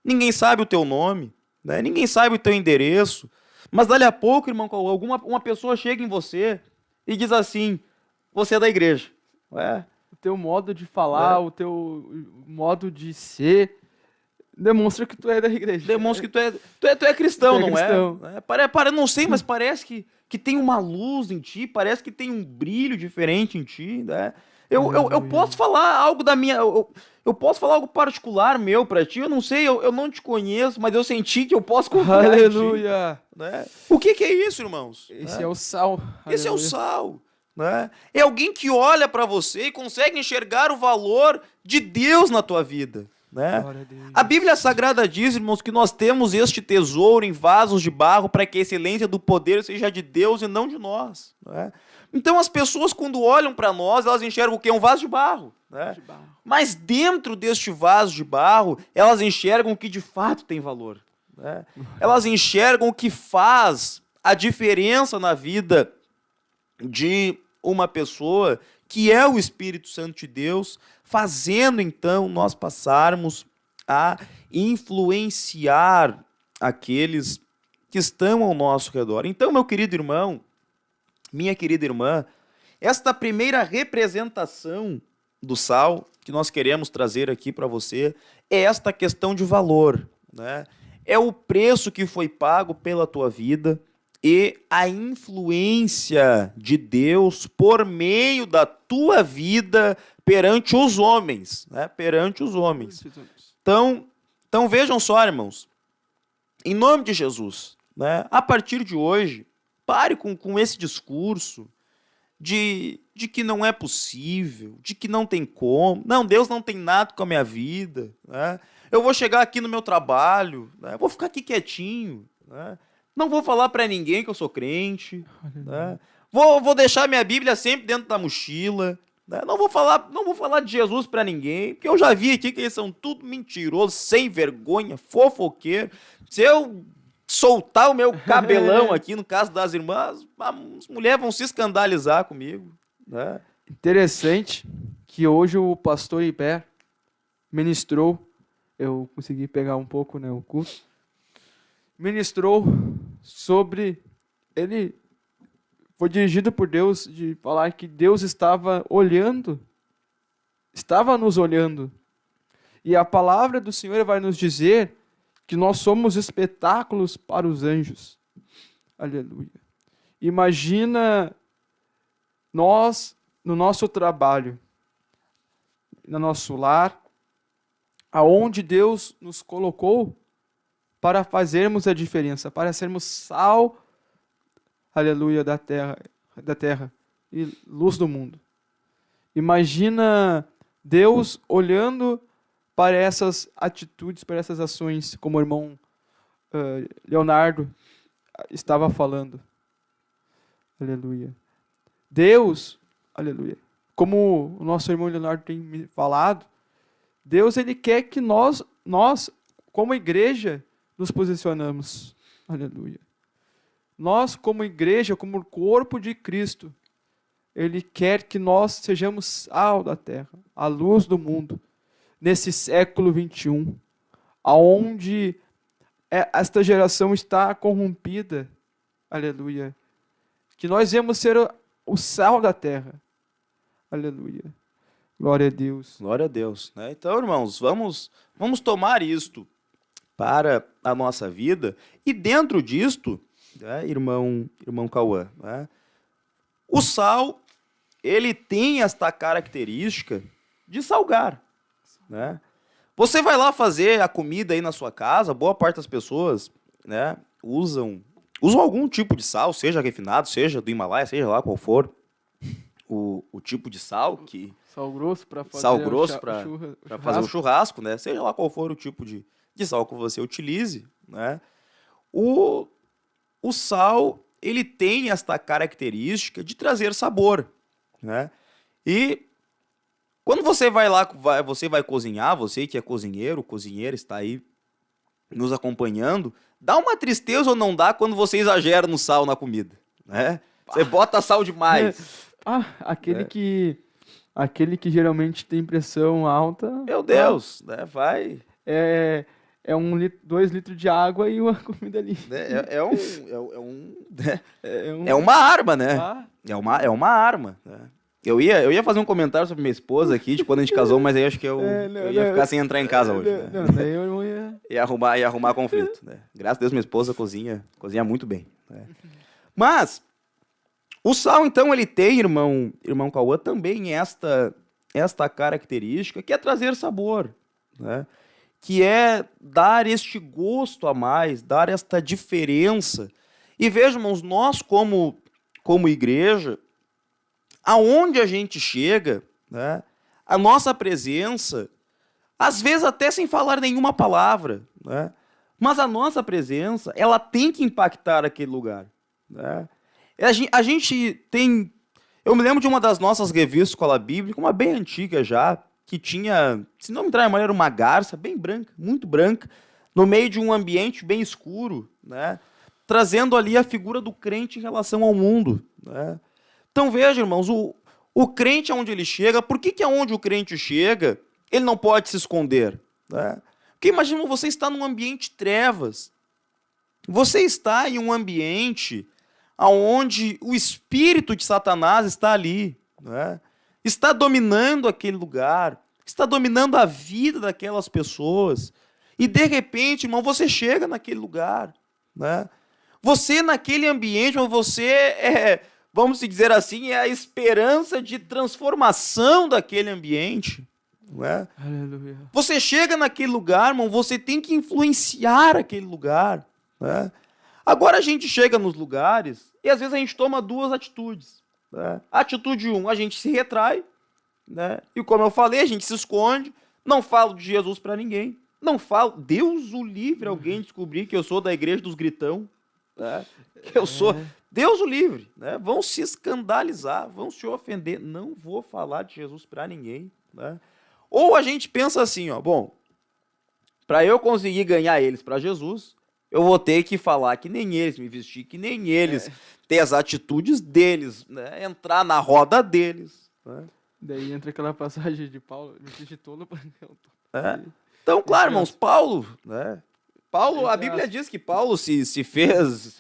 Ninguém sabe o teu nome. Né? Ninguém sabe o teu endereço. Mas dali a pouco, irmão, uma pessoa chega em você e diz assim, você é da igreja. Ué? O teu modo de falar, o teu modo de ser, demonstra que tu é da igreja. Demonstra que tu é cristão, não cristão. É? Não sei, mas parece que tem uma luz em ti, parece que tem um brilho diferente em ti, né? Eu posso falar algo da minha... Eu posso falar algo particular meu pra ti, eu não sei, eu não te conheço, mas eu senti que eu posso confiar Aleluia. em ti, né? O que é isso, irmãos? Esse é o sal. Esse é o sal. Né? É alguém que olha pra você e consegue enxergar o valor de Deus na tua vida. Né? A Bíblia Sagrada diz, irmãos, que nós temos este tesouro em vasos de barro para que a excelência do poder seja de Deus e não de nós. Né? Então as pessoas, quando olham para nós, elas enxergam o que? Um vaso de barro. Né? Mas dentro deste vaso de barro, elas enxergam o que de fato tem valor. Né? Elas enxergam o que faz a diferença na vida de uma pessoa que é o Espírito Santo de Deus, fazendo então nós passarmos a influenciar aqueles que estão ao nosso redor. Então, meu querido irmão, minha querida irmã, esta primeira representação do sal que nós queremos trazer aqui para você é esta questão de valor, né? É o preço que foi pago pela tua vida e a influência de Deus por meio da tua vida perante os homens, né? Perante os homens. Então vejam só, irmãos, em nome de Jesus, né? A partir de hoje, pare com esse discurso de que não é possível, de que não tem como. Não, Deus não tem nada com a minha vida, né? Eu vou chegar aqui no meu trabalho, né? Vou ficar aqui quietinho, né? Não vou falar para ninguém que eu sou crente, né? Vou deixar minha Bíblia sempre dentro da mochila, né? Não vou falar de Jesus para ninguém, porque eu já vi aqui que eles são tudo mentirosos, sem vergonha, fofoqueiro. Se eu soltar o meu cabelão aqui, no caso das irmãs, as mulheres vão se escandalizar comigo, né? Interessante que hoje o pastor Iber ministrou, eu consegui pegar um pouco, né, o culto, ministrou sobre, ele foi dirigido por Deus de falar que Deus estava nos olhando, e a palavra do Senhor vai nos dizer que nós somos espetáculos para os anjos. Aleluia. Imagina nós, no nosso trabalho, no nosso lar, aonde Deus nos colocou para fazermos a diferença, para sermos sal, aleluia, da terra e luz do mundo. Imagina Deus olhando para essas atitudes, para essas ações, como o irmão Leonardo estava falando. Aleluia. Deus, aleluia, como o nosso irmão Leonardo tem me falado, Deus, ele quer que nós, como igreja, nos posicionamos. Aleluia. Nós, como igreja, como corpo de Cristo, ele quer que nós sejamos sal da terra, a luz do mundo, nesse século 21, aonde esta geração está corrompida. Aleluia. Que nós devemos ser o sal da terra. Aleluia. Glória a Deus. Glória a Deus, né? Então, irmãos, vamos tomar isto para a nossa vida, e dentro disto, né, irmão Cauã, né, o sal, ele tem esta característica de salgar, né? Você vai lá fazer a comida aí na sua casa, boa parte das pessoas, né, usam algum tipo de sal, seja refinado, seja do Himalaia, seja lá qual for o tipo de sal que... Sal grosso para fazer, fazer o churrasco, né? Seja lá qual for o tipo de sal que você utilize, né? O sal, ele tem esta característica de trazer sabor, né? E quando você vai lá, você vai cozinhar, você que é cozinheiro, cozinheira está aí nos acompanhando, dá uma tristeza ou não dá quando você exagera no sal na comida, né? Você bota sal demais. Aquele que geralmente tem pressão alta. Meu Deus, né? Vai. É 2 litros de água e uma comida ali. É uma arma, né? É uma arma. Né? Eu ia fazer um comentário sobre minha esposa aqui, de quando a gente casou, mas aí acho que eu ia ficar sem entrar em casa hoje. Né? Daí eu não ia... Ia arrumar conflito. Né? Graças a Deus, minha esposa cozinha muito bem. Né? Mas o sal, então, ele tem, irmão Cauã, também esta característica que é trazer sabor, né? Que é dar este gosto a mais, dar esta diferença. E vejam, irmãos, nós como igreja, aonde a gente chega, né, a nossa presença, às vezes até sem falar nenhuma palavra, né, mas a nossa presença, ela tem que impactar aquele lugar, né? A gente tem... Eu me lembro de uma das nossas revistas Escola Bíblica, uma bem antiga já, que tinha, se não me trair a memória, era uma garça bem branca, muito branca, no meio de um ambiente bem escuro, né? Trazendo ali a figura do crente em relação ao mundo, né? Então veja, irmãos, o crente aonde ele chega, por que aonde o crente chega, ele não pode se esconder? Né? Porque imagina, você está num ambiente de trevas. Você está em um ambiente onde o espírito de Satanás está ali. Né? Está dominando aquele lugar. Está dominando a vida daquelas pessoas. E de repente, irmão, você chega naquele lugar. Né? Você naquele ambiente, você é, vamos dizer assim, é a esperança de transformação daquele ambiente. Não é? Aleluia. Você chega naquele lugar, irmão, você tem que influenciar aquele lugar. Né? Agora a gente chega nos lugares e às vezes a gente toma duas atitudes. Né? Atitude 1, a gente se retrai. Né? E como eu falei, a gente se esconde. Não falo de Jesus para ninguém. Não falo, Deus o livre, alguém descobrir que eu sou da igreja dos gritão. Né? Que eu sou, Deus o livre. Né? Vão se escandalizar, vão se ofender. Não vou falar de Jesus para ninguém. Né? Ou a gente pensa assim, ó, bom, para eu conseguir ganhar eles para Jesus, eu vou ter que falar que nem eles, me vestir que nem eles, ter as atitudes deles, né? Entrar na roda deles. Né? Daí entra aquela passagem de Paulo, me fiz de tolo. Então, claro, irmãos, Paulo, né? Paulo, a Bíblia diz que Paulo se fez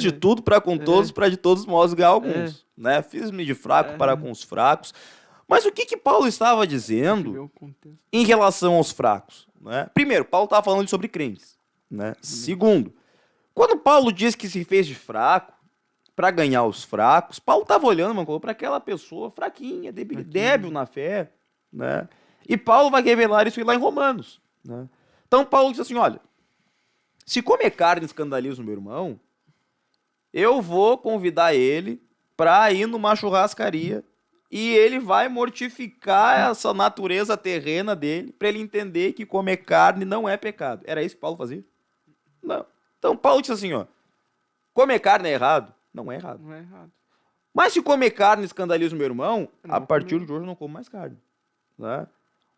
de tudo para com todos, para de todos os modos ganhar alguns. Né? Fiz-me de fraco para com os fracos. Mas o que Paulo estava dizendo em relação aos fracos? Né? Primeiro, Paulo estava falando sobre crentes. Né? Segundo, quando Paulo diz que se fez de fraco para ganhar os fracos, Paulo estava olhando para aquela pessoa fraquinha, débil na fé. Né? E Paulo vai revelar isso lá em Romanos. Né? Então Paulo diz assim, olha, se comer carne escandaliza o meu irmão, eu vou convidar ele para ir numa churrascaria e ele vai mortificar essa natureza terrena dele para ele entender que comer carne não é pecado. Era isso que Paulo fazia? Não. Então Paulo disse assim, ó, comer carne é errado? Não é errado. Não é errado. Mas se comer carne escandaliza o meu irmão, a partir de hoje eu não como mais carne. Né?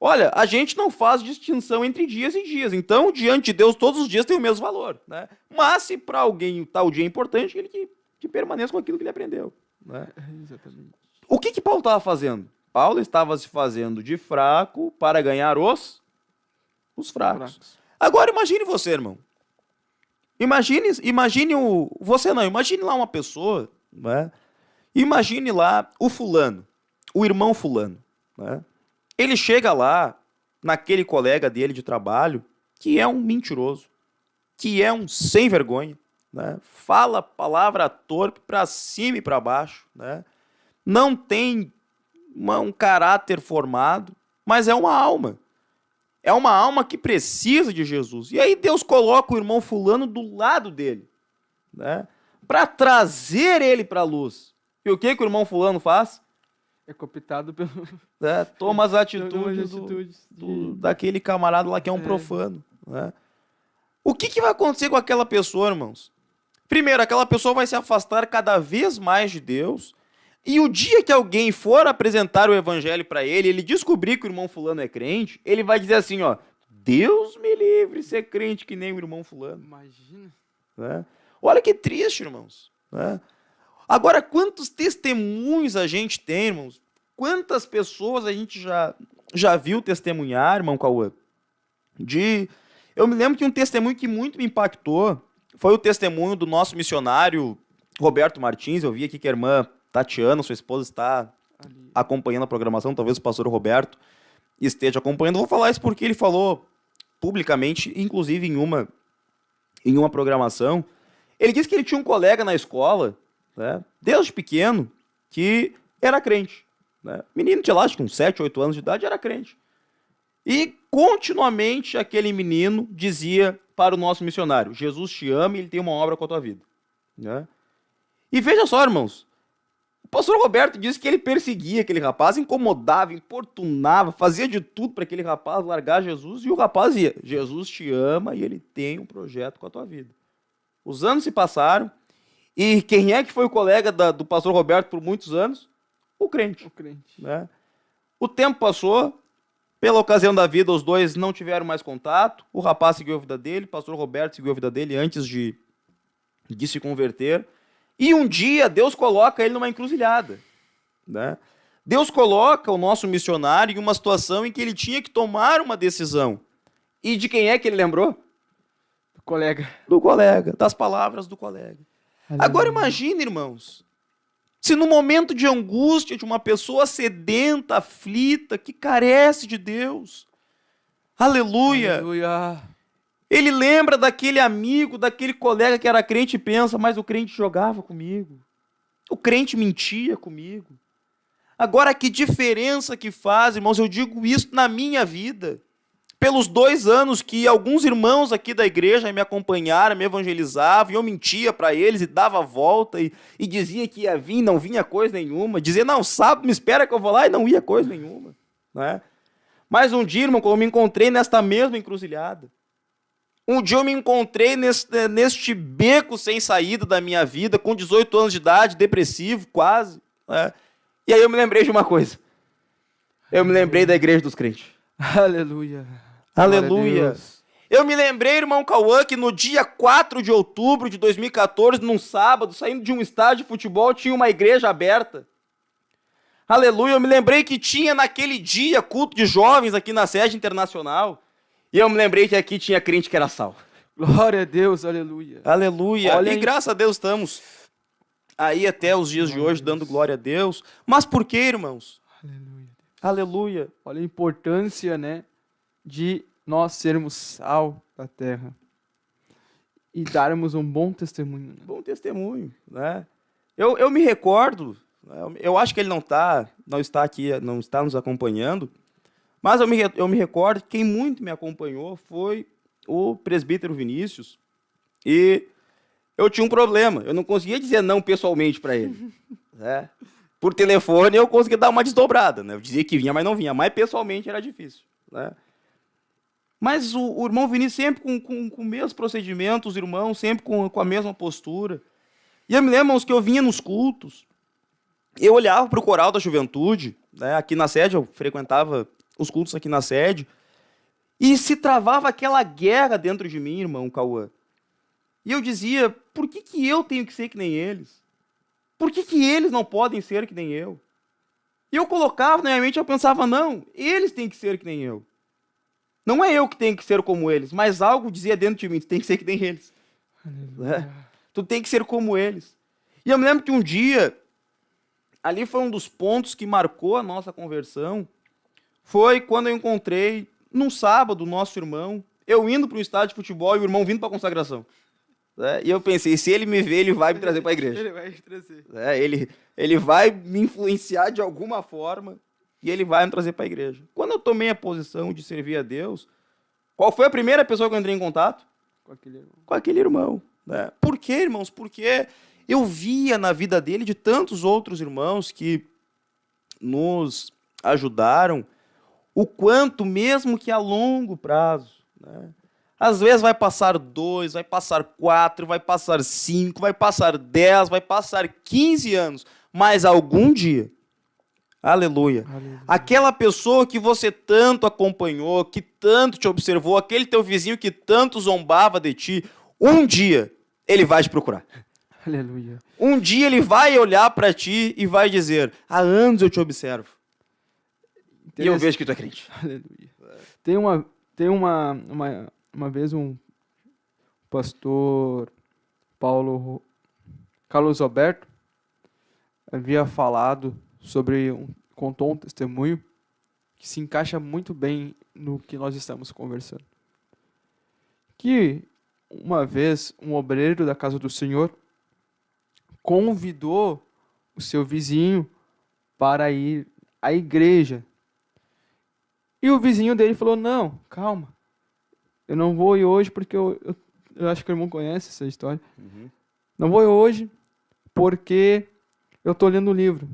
Olha, a gente não faz distinção entre dias e dias. Então, diante de Deus, todos os dias têm o mesmo valor. Né? Mas se para alguém tal dia é importante, ele que permaneça com aquilo que ele aprendeu. Né? Exatamente. O que Paulo estava fazendo? Paulo estava se fazendo de fraco para ganhar os fracos. Agora imagine você, irmão. Imagine lá uma pessoa, né? Imagine lá o fulano, o irmão fulano. Né? Ele chega lá, naquele colega dele de trabalho, que é um mentiroso, que é um sem vergonha, né? Fala palavra torpe para cima e para baixo, né? Não tem um caráter formado, mas é uma alma. É uma alma que precisa de Jesus. E aí Deus coloca o irmão fulano do lado dele, né? Para trazer ele para a luz. E o que o irmão fulano faz? É cooptado pelo... Toma as atitudes daquele camarada lá que é um profano. Né? O que vai acontecer com aquela pessoa, irmãos? Primeiro, aquela pessoa vai se afastar cada vez mais de Deus. E o dia que alguém for apresentar o evangelho para ele descobrir que o irmão fulano é crente, ele vai dizer assim, ó, Deus me livre ser crente que nem o irmão fulano. Imagina. Né? Olha que triste, irmãos. Né? Agora, quantos testemunhos a gente tem, irmãos? Quantas pessoas a gente já viu testemunhar, irmão Cauã? Eu me lembro que um testemunho que muito me impactou foi o testemunho do nosso missionário Roberto Martins. Eu vi aqui que a irmã Tatiana, sua esposa, está acompanhando a programação, talvez o pastor Roberto esteja acompanhando. Eu vou falar isso porque ele falou publicamente, inclusive em uma programação. Ele disse que ele tinha um colega na escola, né, desde pequeno, que era crente. Né? Menino de lá, acho que uns 7, 8 anos de idade, era crente. E continuamente aquele menino dizia para o nosso missionário, Jesus te ama e ele tem uma obra com a tua vida. Né? E veja só, irmãos, o pastor Roberto disse que ele perseguia aquele rapaz, incomodava, importunava, fazia de tudo para aquele rapaz largar Jesus, e o rapaz ia, Jesus te ama e ele tem um projeto com a tua vida. Os anos se passaram, e quem é que foi o colega do pastor Roberto por muitos anos? O crente. Né? O tempo passou, pela ocasião da vida, os dois não tiveram mais contato, o rapaz seguiu a vida dele, o pastor Roberto seguiu a vida dele antes de se converter, e um dia Deus coloca ele numa encruzilhada. né? Deus coloca o nosso missionário em uma situação em que ele tinha que tomar uma decisão. E de quem é que ele lembrou? Colega. Do colega, das palavras do colega. Agora imagine, irmãos, se no momento de angústia de uma pessoa sedenta, aflita, que carece de Deus, aleluia, Aleluia. ele lembra daquele amigo, daquele colega que era crente e pensa, mas o crente jogava comigo, o crente mentia comigo. Agora, que diferença que faz, irmãos, eu digo isso na minha vida. Pelos 2 anos que alguns irmãos aqui da igreja me acompanharam, me evangelizavam, e eu mentia para eles e dava a volta e dizia que ia vir, não vinha coisa nenhuma. Dizia, não, sábado me espera que eu vou lá, e não ia coisa nenhuma. Né? Mas um dia, irmão, quando eu me encontrei nesta mesma encruzilhada, um dia eu me encontrei neste beco sem saída da minha vida, com 18 anos de idade, depressivo quase. Né? E aí eu me lembrei de uma coisa. Eu me lembrei da igreja dos crentes. Aleluia. Aleluia. Eu me lembrei, irmão Cauã, que no dia 4 de outubro de 2014, num sábado, saindo de um estádio de futebol, tinha uma igreja aberta. Aleluia. Eu me lembrei que tinha naquele dia culto de jovens aqui na sede internacional. E eu me lembrei que aqui tinha crente que era salvo. Glória a Deus, aleluia. Aleluia. Olha E aí. graças a Deus estamos aí até os dias de hoje dando glória a Deus. Mas por quê, irmãos? Aleluia. Aleluia. Olha a importância, né, de nós sermos sal da terra e darmos um bom testemunho. Bom testemunho, né? Eu me recordo, né, eu acho que ele não está aqui, não está nos acompanhando, mas eu me recordo que quem muito me acompanhou foi o presbítero Vinícius, e eu tinha um problema, eu não conseguia dizer não pessoalmente para ele, né? Por telefone eu conseguia dar uma desdobrada, né? Eu dizia que vinha, mas não vinha, mas pessoalmente era difícil, né? Mas o irmão Vinícius sempre com o mesmo procedimento, os irmãos sempre com a mesma postura. E eu me lembro, irmãos, que eu vinha nos cultos, eu olhava para o coral da juventude, né? Aqui na sede, eu frequentava os cultos aqui na sede, e se travava aquela guerra dentro de mim, irmão Cauã. E eu dizia, por que eu tenho que ser que nem eles? Por que eles não podem ser que nem eu? E eu colocava na minha mente, eu pensava, não, eles têm que ser que nem eu. Não é eu que tenho que ser como eles, mas algo dizia dentro de mim, tu tem que ser que nem eles. Tu tem que ser como eles. E eu me lembro que um dia, ali foi um dos pontos que marcou a nossa conversão, foi quando eu encontrei, num sábado, o nosso irmão, eu indo para um estádio de futebol e o irmão vindo para a consagração. E eu pensei, se ele me ver, ele vai me trazer para a igreja. Ele vai me trazer. Ele vai me influenciar de alguma forma e ele vai me trazer para a igreja. Quando eu tomei a posição de servir a Deus, qual foi a primeira pessoa que eu entrei em contato? Com aquele irmão. Né? Por quê, irmãos? Porque eu via na vida dele, de tantos outros irmãos que nos ajudaram, o quanto, mesmo que a longo prazo, né? Às vezes vai passar 2, vai passar 4, vai passar 5, vai passar 10, vai passar 15 anos, mas algum dia, aleluia, aquela pessoa que você tanto acompanhou, que tanto te observou, aquele teu vizinho que tanto zombava de ti, um dia ele vai te procurar. Aleluia. Um dia ele vai olhar para ti e vai dizer, há anos eu te observo. E eu vejo que tu é crente. Aleluia. Tem uma vez um pastor Carlos Roberto havia falado contou um testemunho que se encaixa muito bem no que nós estamos conversando. Que uma vez um obreiro da casa do Senhor convidou o seu vizinho para ir à igreja. E o vizinho dele falou, não, calma, eu não vou ir hoje porque eu acho que o irmão conhece essa história. Uhum. Não vou ir hoje porque eu estou lendo um livro.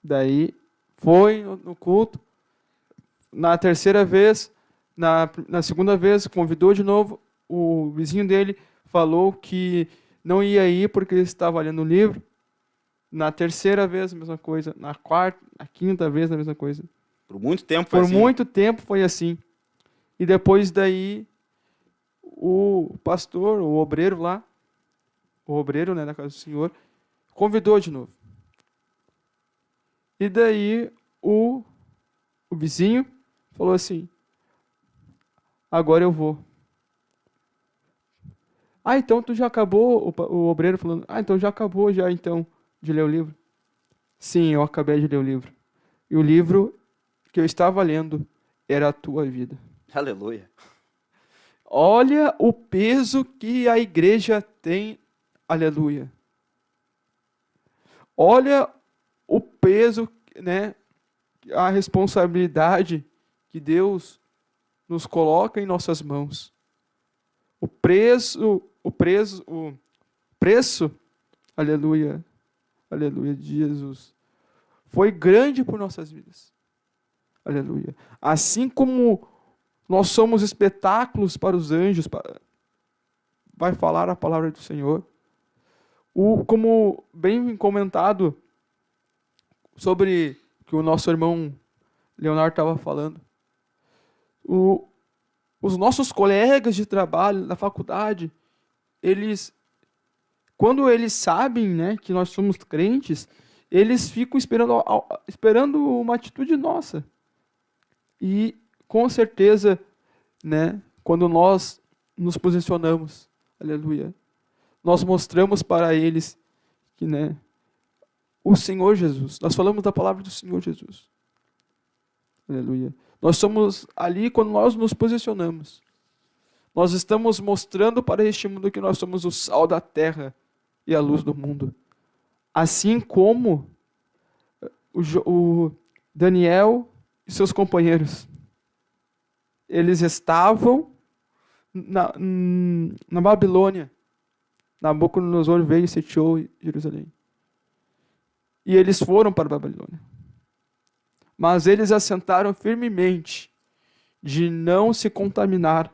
Daí foi no culto, na terceira vez, na segunda vez, convidou de novo, o vizinho dele falou que não ia ir porque ele estava lendo um livro. Na terceira vez, a mesma coisa. Na quarta, na quinta vez, a mesma coisa. Por muito tempo foi assim. Por muito tempo foi assim. E depois daí, o pastor, o obreiro lá, o obreiro, né, da casa do Senhor, convidou de novo. E daí o vizinho falou assim, agora eu vou. Ah, então tu já acabou? O obreiro falando, então já acabou já então de ler o livro? Sim, eu acabei de ler o livro. E o livro que eu estava lendo era a tua vida. Aleluia. Olha o peso que a igreja tem, aleluia. Olha o peso, né, a responsabilidade que Deus nos coloca em nossas mãos. O preço, aleluia, aleluia, de Jesus, foi grande por nossas vidas. Aleluia. Assim como nós somos espetáculos para os anjos, vai falar a palavra do Senhor. Como bem comentado sobre que o nosso irmão Leonardo estava falando, os nossos colegas de trabalho da faculdade, quando eles sabem, né, que nós somos crentes, eles ficam esperando uma atitude nossa. E com certeza, né, quando nós nos posicionamos, aleluia, nós mostramos para eles que, né, o Senhor Jesus, nós falamos da palavra do Senhor Jesus. Aleluia. Nós somos ali quando nós nos posicionamos. Nós estamos mostrando para este mundo que nós somos o sal da terra e a luz do mundo. Assim como o Daniel e seus companheiros, eles estavam na Babilônia. Nabucodonosor veio e sitiou Jerusalém. E eles foram para a Babilônia. Mas eles assentaram firmemente de não se contaminar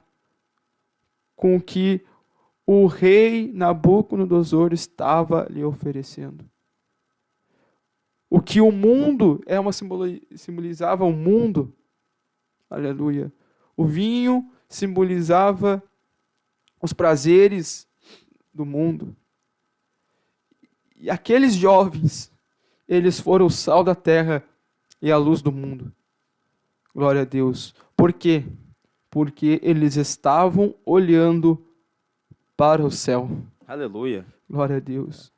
com o que o rei Nabucodonosor estava lhe oferecendo. O que o mundo simbolizava o mundo, aleluia. O vinho simbolizava os prazeres do mundo. E aqueles jovens, eles foram o sal da terra e a luz do mundo. Glória a Deus. Por quê? Porque eles estavam olhando para o céu. Aleluia. Glória a Deus.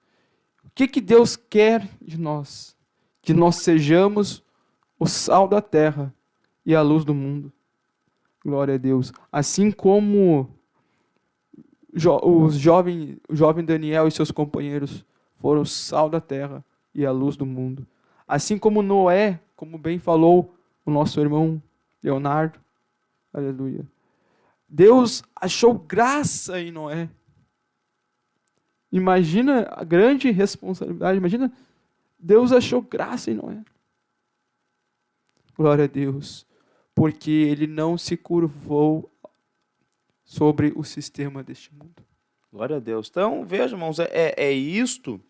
O que Deus quer de nós? Que nós sejamos o sal da terra e a luz do mundo. Glória a Deus. Assim como o jovem Daniel e seus companheiros foram o sal da terra e a luz do mundo. Assim como Noé, como bem falou o nosso irmão Leonardo. Aleluia. Deus achou graça em Noé. Imagina a grande responsabilidade. Imagina, Deus achou graça em Noé. Glória a Deus. Porque ele não se curvou sobre o sistema deste mundo. Glória a Deus. Então, veja, irmãos, é isto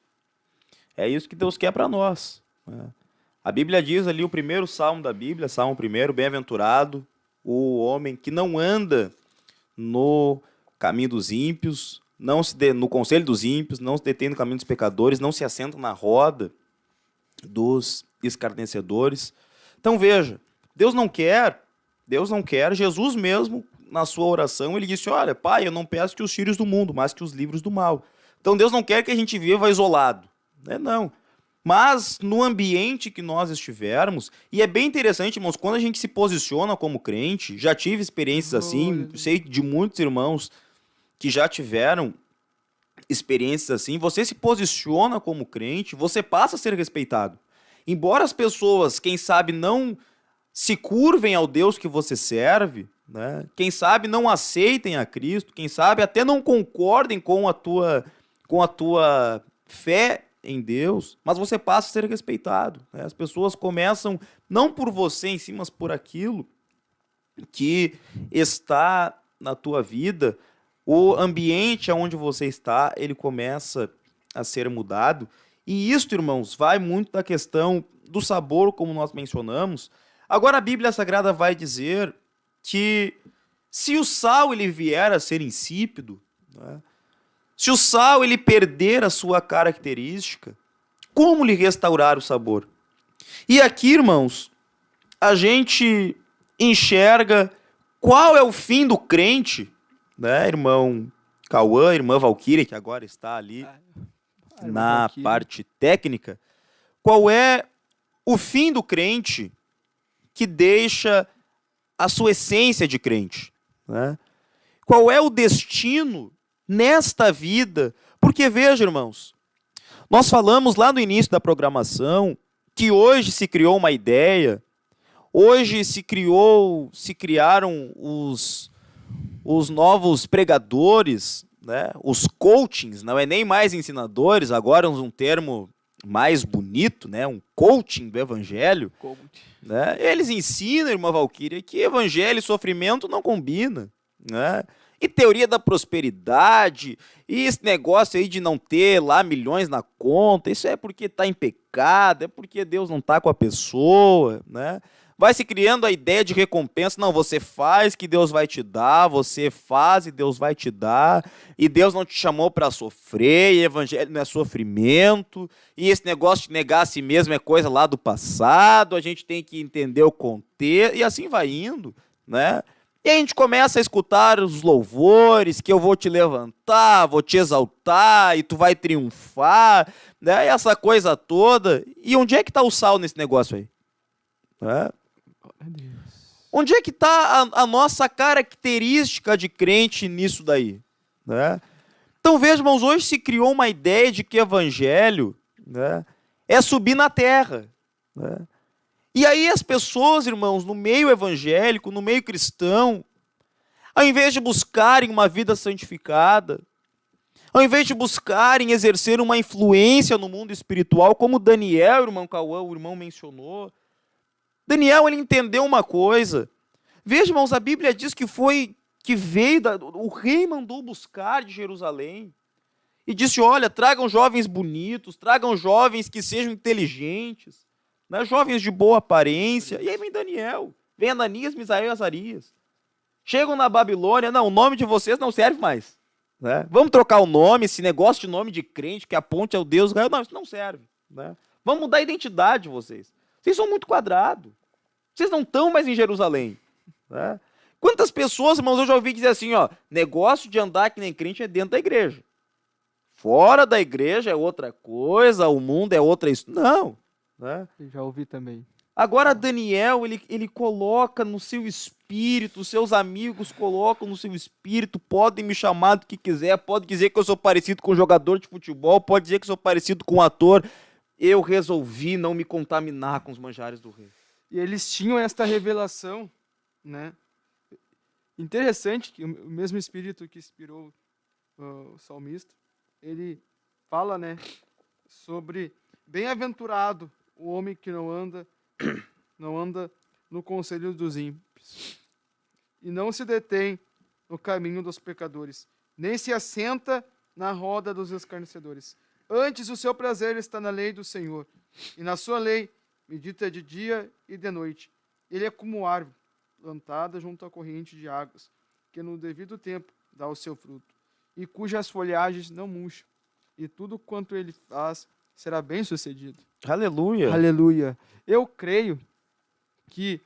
que Deus quer para nós. Né? A Bíblia diz ali, o primeiro salmo da Bíblia, Salmo 1, bem-aventurado o homem que não anda no caminho dos ímpios, no conselho dos ímpios, não se detém no caminho dos pecadores, não se assenta na roda dos escarnecedores. Então veja, Deus não quer, Jesus mesmo, na sua oração, ele disse, olha, Pai, eu não peço que os tires do mundo, mas que os livres do mal. Então Deus não quer que a gente viva isolado, né? Não. Mas no ambiente que nós estivermos, e é bem interessante, irmãos, quando a gente se posiciona como crente, já tive experiências assim, sei de muitos irmãos que já tiveram experiências assim, você se posiciona como crente, você passa a ser respeitado. Embora as pessoas, quem sabe, não se curvem ao Deus que você serve, né? Quem sabe não aceitem a Cristo, quem sabe até não concordem com a tua fé em Deus, mas você passa a ser respeitado. Né? As pessoas começam, não por você em si, mas por aquilo que está na tua vida, o ambiente onde você está, ele começa a ser mudado. E isso, irmãos, vai muito da questão do sabor, como nós mencionamos. Agora a Bíblia Sagrada vai dizer que se o sal ele vier a ser insípido, né? Se o sal ele perder a sua característica, como lhe restaurar o sabor? E aqui, irmãos, a gente enxerga qual é o fim do crente, né, irmão Cauã, irmã Valquíria, que agora está ali na parte técnica, qual é o fim do crente que deixa a sua essência de crente, né? Qual é o destino nesta vida? Porque veja, irmãos, nós falamos lá no início da programação que hoje se criou uma ideia, hoje se criaram os novos pregadores, né? Os coachings, não é nem mais ensinadores, agora um termo mais bonito, né? Um coaching do evangelho. Né? Eles ensinam, irmã Valquíria, que evangelho e sofrimento não combinam, né? E teoria da prosperidade, e esse negócio aí de não ter lá milhões na conta, isso é porque está em pecado, é porque Deus não está com a pessoa, né? Vai se criando a ideia de recompensa, não, você faz que Deus vai te dar, você faz e Deus vai te dar, e Deus não te chamou para sofrer, e evangelho não é sofrimento, e esse negócio de negar a si mesmo é coisa lá do passado, a gente tem que entender o contexto, e assim vai indo, né? E a gente começa a escutar os louvores, que eu vou te levantar, vou te exaltar, e tu vai triunfar, né? E essa coisa toda, e onde é que está o sal nesse negócio aí? Né? Onde é que está a nossa característica de crente nisso daí? Né? Então veja, irmãos, hoje se criou uma ideia de que evangelho, né, é subir na terra. Né? E aí as pessoas, irmãos, no meio evangélico, no meio cristão, ao invés de buscarem uma vida santificada, ao invés de buscarem exercer uma influência no mundo espiritual, como Daniel, o irmão Cauã, o irmão mencionou, Daniel, ele entendeu uma coisa. Veja, irmãos, a Bíblia diz que o rei mandou buscar de Jerusalém e disse, olha, tragam jovens bonitos, tragam jovens que sejam inteligentes, né, jovens de boa aparência. E aí vem Daniel, vem Ananias, Misael e Azarias. Chegam na Babilônia, não, o nome de vocês não serve mais. Né? Vamos trocar o nome, esse negócio de nome de crente que aponte ao Deus Israel, não, isso não serve. Né? Vamos mudar a identidade de vocês. Vocês são muito quadrados. Vocês não estão mais em Jerusalém. Né? Quantas pessoas, irmãos, eu já ouvi dizer assim, ó, negócio de andar que nem crente é dentro da igreja. Fora da igreja é outra coisa, o mundo é outra isso. Não. Né? Eu já ouvi também. Agora Daniel, ele coloca no seu espírito, seus amigos colocam no seu espírito, podem me chamar do que quiser, pode dizer que eu sou parecido com um jogador de futebol, pode dizer que eu sou parecido com um ator. Eu resolvi não me contaminar com os manjares do rei. E eles tinham esta revelação, né? Interessante que o mesmo Espírito que inspirou o salmista, ele fala, né, sobre bem-aventurado o homem que não anda no conselho dos ímpios e não se detém no caminho dos pecadores, nem se assenta na roda dos escarnecedores. Antes o seu prazer está na lei do Senhor, e na sua lei medita de dia e de noite. Ele é como árvore plantada junto à corrente de águas, que no devido tempo dá o seu fruto, e cujas folhagens não murcham, e tudo quanto ele faz será bem sucedido. Aleluia. Aleluia. Eu creio que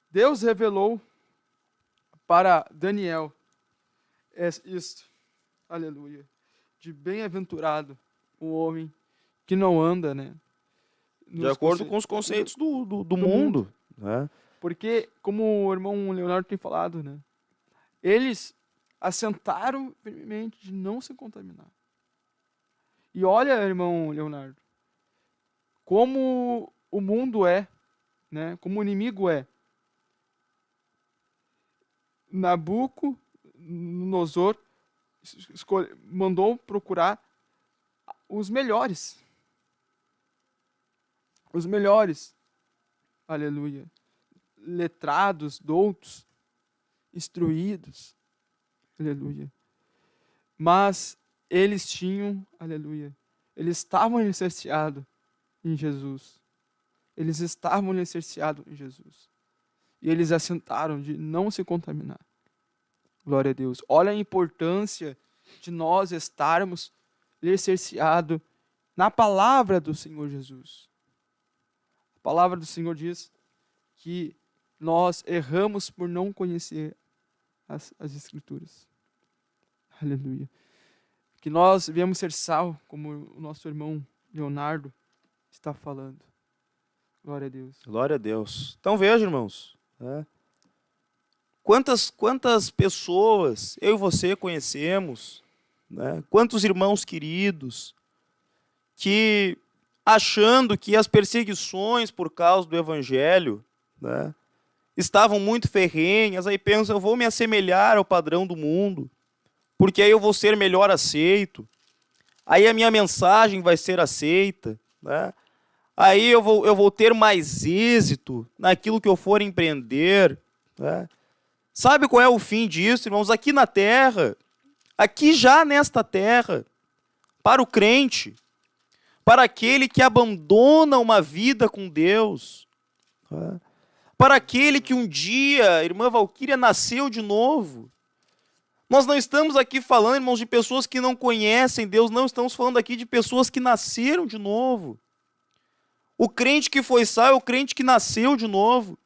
Deus revelou para Daniel isto. Aleluia. De bem-aventurado o homem que não anda, né? De acordo com os conceitos do mundo. Né? Porque, como o irmão Leonardo tem falado, né? Eles assentaram firmemente de não se contaminar. E olha, irmão Leonardo, como o mundo é, né? Como o inimigo é. Nabucodonosor mandou procurar os melhores. Os melhores. Aleluia. Letrados, doutos, instruídos. Aleluia. Mas eles tinham, aleluia, eles estavam alicerciados em Jesus. Eles estavam alicerciados em Jesus. E eles assentaram de não se contaminar. Glória a Deus. Olha a importância de nós estarmos alicerciados na palavra do Senhor Jesus. A palavra do Senhor diz que nós erramos por não conhecer as Escrituras. Aleluia. Que nós viemos ser sal, como o nosso irmão Leonardo está falando. Glória a Deus. Glória a Deus. Então veja, irmãos, né? Quantas pessoas eu e você conhecemos, né? Quantos irmãos queridos que, achando que as perseguições por causa do Evangelho, né, estavam muito ferrenhas, aí pensam, eu vou me assemelhar ao padrão do mundo, porque aí eu vou ser melhor aceito, aí a minha mensagem vai ser aceita, né? Aí eu vou ter mais êxito naquilo que eu for empreender, né? Sabe qual é o fim disso, irmãos? Aqui na terra, aqui já nesta terra, para o crente, para aquele que abandona uma vida com Deus, né? Para aquele que um dia, a irmã Valquíria, nasceu de novo. Nós não estamos aqui falando, irmãos, de pessoas que não conhecem Deus, não estamos falando aqui de pessoas que nasceram de novo. O crente que foi salvo é o crente que nasceu de novo.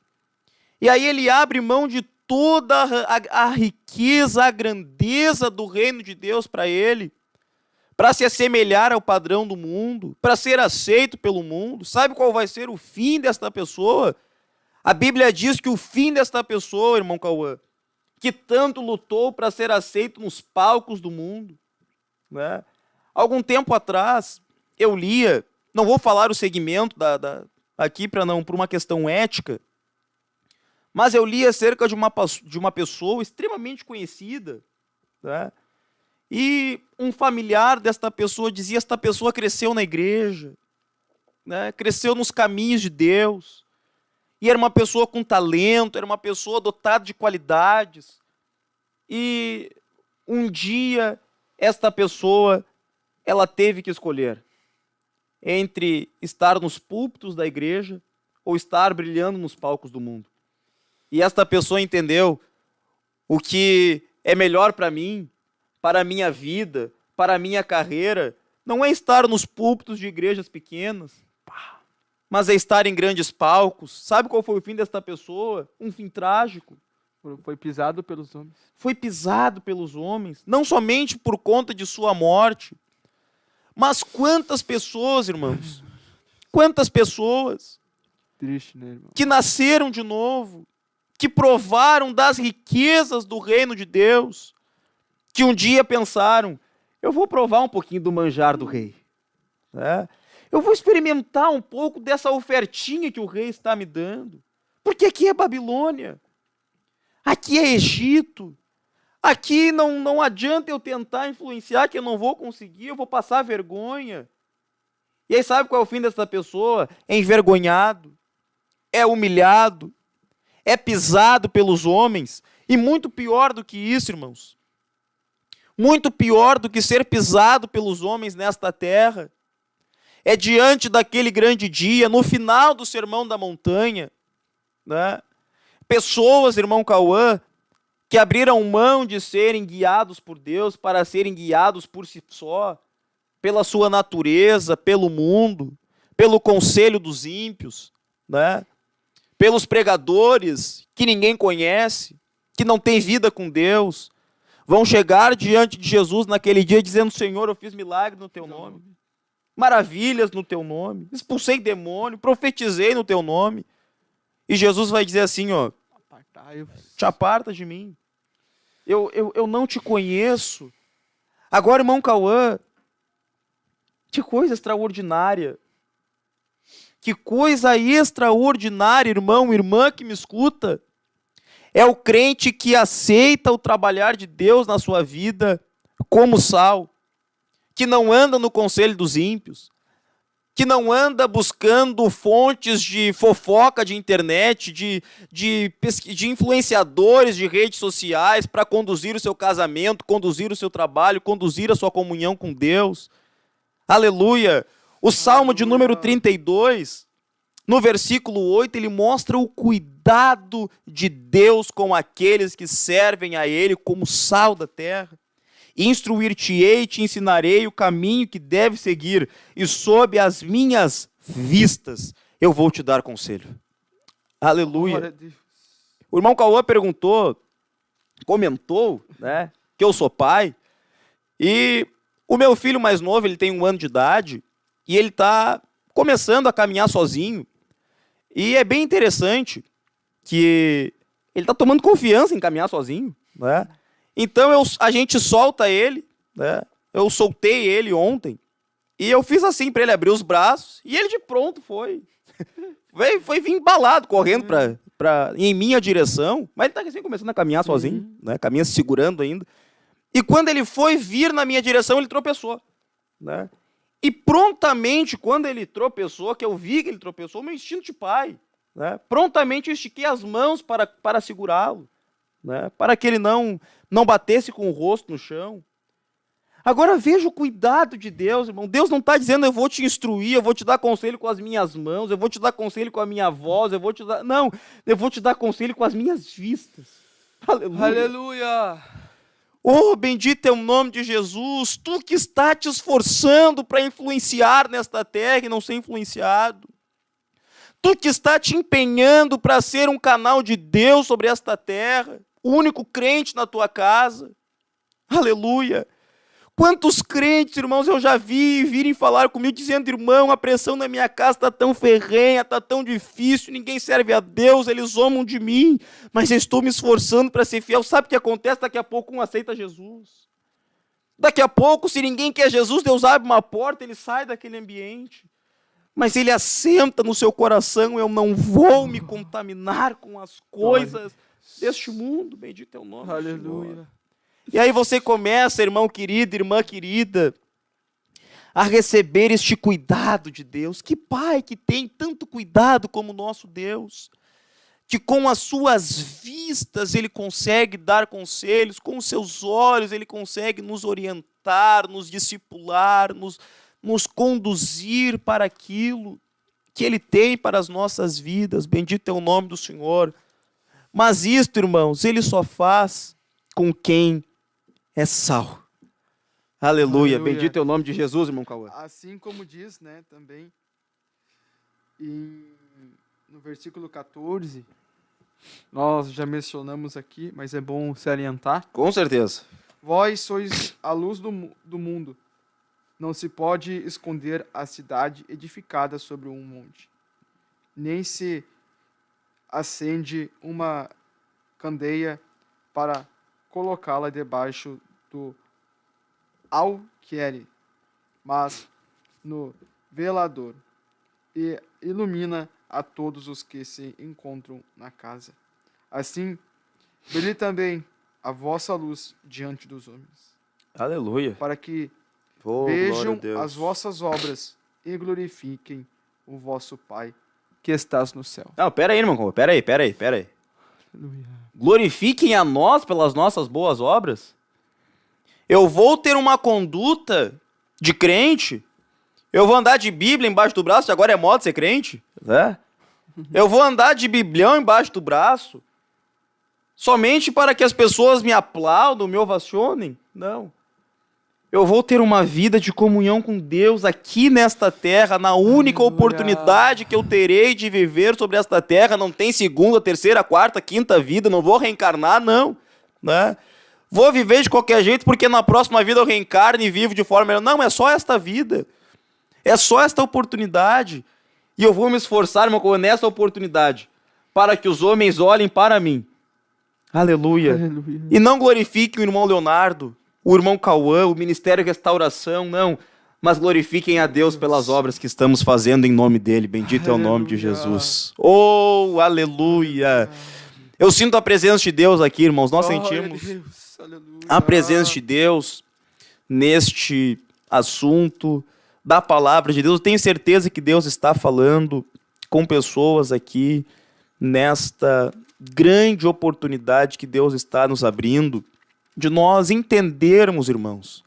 E aí ele abre mão de toda a riqueza, a grandeza do reino de Deus para ele, para se assemelhar ao padrão do mundo, para ser aceito pelo mundo. Sabe qual vai ser o fim desta pessoa? A Bíblia diz que o fim desta pessoa, irmão Cauã, que tanto lutou para ser aceito nos palcos do mundo, né? Algum tempo atrás, eu lia, não vou falar o segmento aqui por uma questão ética, mas eu li acerca de uma pessoa extremamente conhecida, né? E um familiar desta pessoa dizia, esta pessoa cresceu na igreja, né? Cresceu nos caminhos de Deus, e era uma pessoa com talento, era uma pessoa dotada de qualidades, e um dia esta pessoa, ela teve que escolher entre estar nos púlpitos da igreja ou estar brilhando nos palcos do mundo. E esta pessoa entendeu o que é melhor para mim, para a minha vida, para a minha carreira, não é estar nos púlpitos de igrejas pequenas, mas é estar em grandes palcos. Sabe qual foi o fim desta pessoa? Um fim trágico. Foi pisado pelos homens. Foi pisado pelos homens, não somente por conta de sua morte, mas quantas pessoas, irmãos, quantas pessoas Triste, né, irmão? que nasceram de novo, que provaram das riquezas do reino de Deus, que um dia pensaram, eu vou provar um pouquinho do manjar do rei, né? Eu vou experimentar um pouco dessa ofertinha que o rei está me dando, porque aqui é Babilônia, aqui é Egito, aqui não adianta eu tentar influenciar, que eu não vou conseguir, eu vou passar vergonha. E aí sabe qual é o fim dessa pessoa? É envergonhado, é humilhado, é pisado pelos homens, e muito pior do que isso, irmãos, muito pior do que ser pisado pelos homens nesta terra, é diante daquele grande dia, no final do Sermão da Montanha, né? Pessoas, irmão Cauã, que abriram mão de serem guiados por Deus para serem guiados por si só, pela sua natureza, pelo mundo, pelo conselho dos ímpios, né? Pelos pregadores que ninguém conhece, que não tem vida com Deus, vão chegar diante de Jesus naquele dia dizendo, Senhor, eu fiz milagre no teu nome, maravilhas no teu nome, expulsei demônio, profetizei no teu nome. E Jesus vai dizer assim, ó, te aparta de mim, eu não te conheço. Agora, irmão Cauã, que coisa extraordinária, que coisa extraordinária, irmão, irmã que me escuta, é o crente que aceita o trabalhar de Deus na sua vida como sal, que não anda no conselho dos ímpios, que não anda buscando fontes de fofoca de internet, de influenciadores de redes sociais para conduzir o seu casamento, conduzir o seu trabalho, conduzir a sua comunhão com Deus. Aleluia! O Salmo de número 32, no versículo 8, ele mostra o cuidado de Deus com aqueles que servem a Ele como sal da terra. Instruir-te-ei, te ensinarei o caminho que deve seguir, e sob as minhas vistas eu vou te dar conselho. Aleluia. Glória a Deus. O irmão Cauã comentou, né, que eu sou pai, e o meu filho mais novo, ele tem 1 ano de idade, e ele está começando a caminhar sozinho, e é bem interessante que ele está tomando confiança em caminhar sozinho, né? Então a gente solta ele, né? Eu soltei ele ontem, e eu fiz assim para ele abrir os braços, e ele de pronto foi vir embalado, correndo em minha direção, mas ele está recém começando a caminhar sozinho, né? Caminha se segurando ainda. E quando ele foi vir na minha direção, ele tropeçou, né? E prontamente, quando ele tropeçou, que eu vi que ele tropeçou, meu instinto de pai, né? Prontamente eu estiquei as mãos para segurá-lo, né? Para que ele não batesse com o rosto no chão. Agora veja o cuidado de Deus, irmão. Deus não está dizendo eu vou te instruir, eu vou te dar conselho com as minhas mãos, eu vou te dar conselho com a minha voz, Não, eu vou te dar conselho com as minhas vistas. Aleluia. Aleluia. Oh, bendito é o nome de Jesus, tu que está te esforçando para influenciar nesta terra e não ser influenciado. Tu que está te empenhando para ser um canal de Deus sobre esta terra, o único crente na tua casa. Aleluia. Quantos crentes, irmãos, eu já vi virem falar comigo dizendo, irmão, a pressão na minha casa está tão ferrenha, está tão difícil, ninguém serve a Deus, eles zombam de mim, mas eu estou me esforçando para ser fiel. Sabe o que acontece? Daqui a pouco um aceita Jesus. Daqui a pouco, se ninguém quer Jesus, Deus abre uma porta, ele sai daquele ambiente. Mas ele assenta no seu coração, eu não vou me contaminar com as coisas deste mundo. Bendito é o nome do Senhor. Aleluia. E aí você começa, irmão querido, irmã querida, a receber este cuidado de Deus. Que pai que tem tanto cuidado como o nosso Deus, que com as suas vistas ele consegue dar conselhos, com os seus olhos ele consegue nos orientar, nos discipular, nos conduzir para aquilo que ele tem para as nossas vidas. Bendito é o nome do Senhor. Mas isto, irmãos, ele só faz com quem é sal. Aleluia. Bendito é o nome de Jesus, irmão Cauã. Assim como diz, né, também, no versículo 14, nós já mencionamos aqui, mas é bom salientar. Com certeza. Vós sois a luz do mundo. Não se pode esconder a cidade edificada sobre um monte, nem se acende uma candeia para colocá-la debaixo do alqueire, mas no velador, e ilumina a todos os que se encontram na casa. Assim, brilhe também a vossa luz diante dos homens, Aleluia. para que Glória vejam a Deus. as vossas obras e glorifiquem o vosso Pai que estás no céu. Não, pera aí, irmão Cauã. Pera aí. Aleluia. Glorifiquem a nós pelas nossas boas obras. Eu vou ter uma conduta de crente. Eu vou andar de Bíblia embaixo do braço, agora é moda ser crente, né? Eu vou andar de biblião embaixo do braço, somente para que as pessoas me aplaudam, me ovacionem? Não. Eu vou ter uma vida de comunhão com Deus aqui nesta terra, na única oportunidade que eu terei de viver sobre esta terra. Não tem segunda, terceira, quarta, quinta vida, não vou reencarnar, não, né? Vou viver de qualquer jeito porque na próxima vida eu reencarno e vivo de forma melhor. Não, é só esta vida, é só esta oportunidade. E eu vou me esforçar, irmão, nessa oportunidade, para que os homens olhem para mim. Aleluia. Aleluia. E não glorifiquem o irmão Leonardo, o irmão Cauã, o Ministério Restauração, não. Mas glorifiquem a Deus pelas obras que estamos fazendo em nome dele. Bendito é o nome de Jesus. Oh, aleluia. Eu sinto a presença de Deus aqui, irmãos. Nós sentimos a presença de Deus neste assunto da palavra de Deus. Eu tenho certeza que Deus está falando com pessoas aqui nesta grande oportunidade que Deus está nos abrindo, de nós entendermos, irmãos,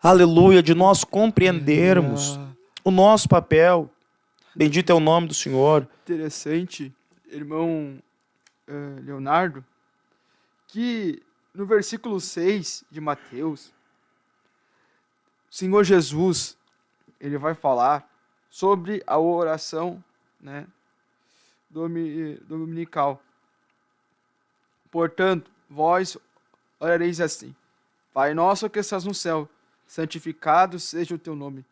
aleluia, de nós compreendermos o nosso papel. Bendito é o nome do Senhor. Interessante, irmão Leonardo, que no versículo 6 de Mateus, o Senhor Jesus, ele vai falar sobre a oração, né, dominical. Portanto, vós orareis assim: Pai nosso que estás no céu, santificado seja o teu nome.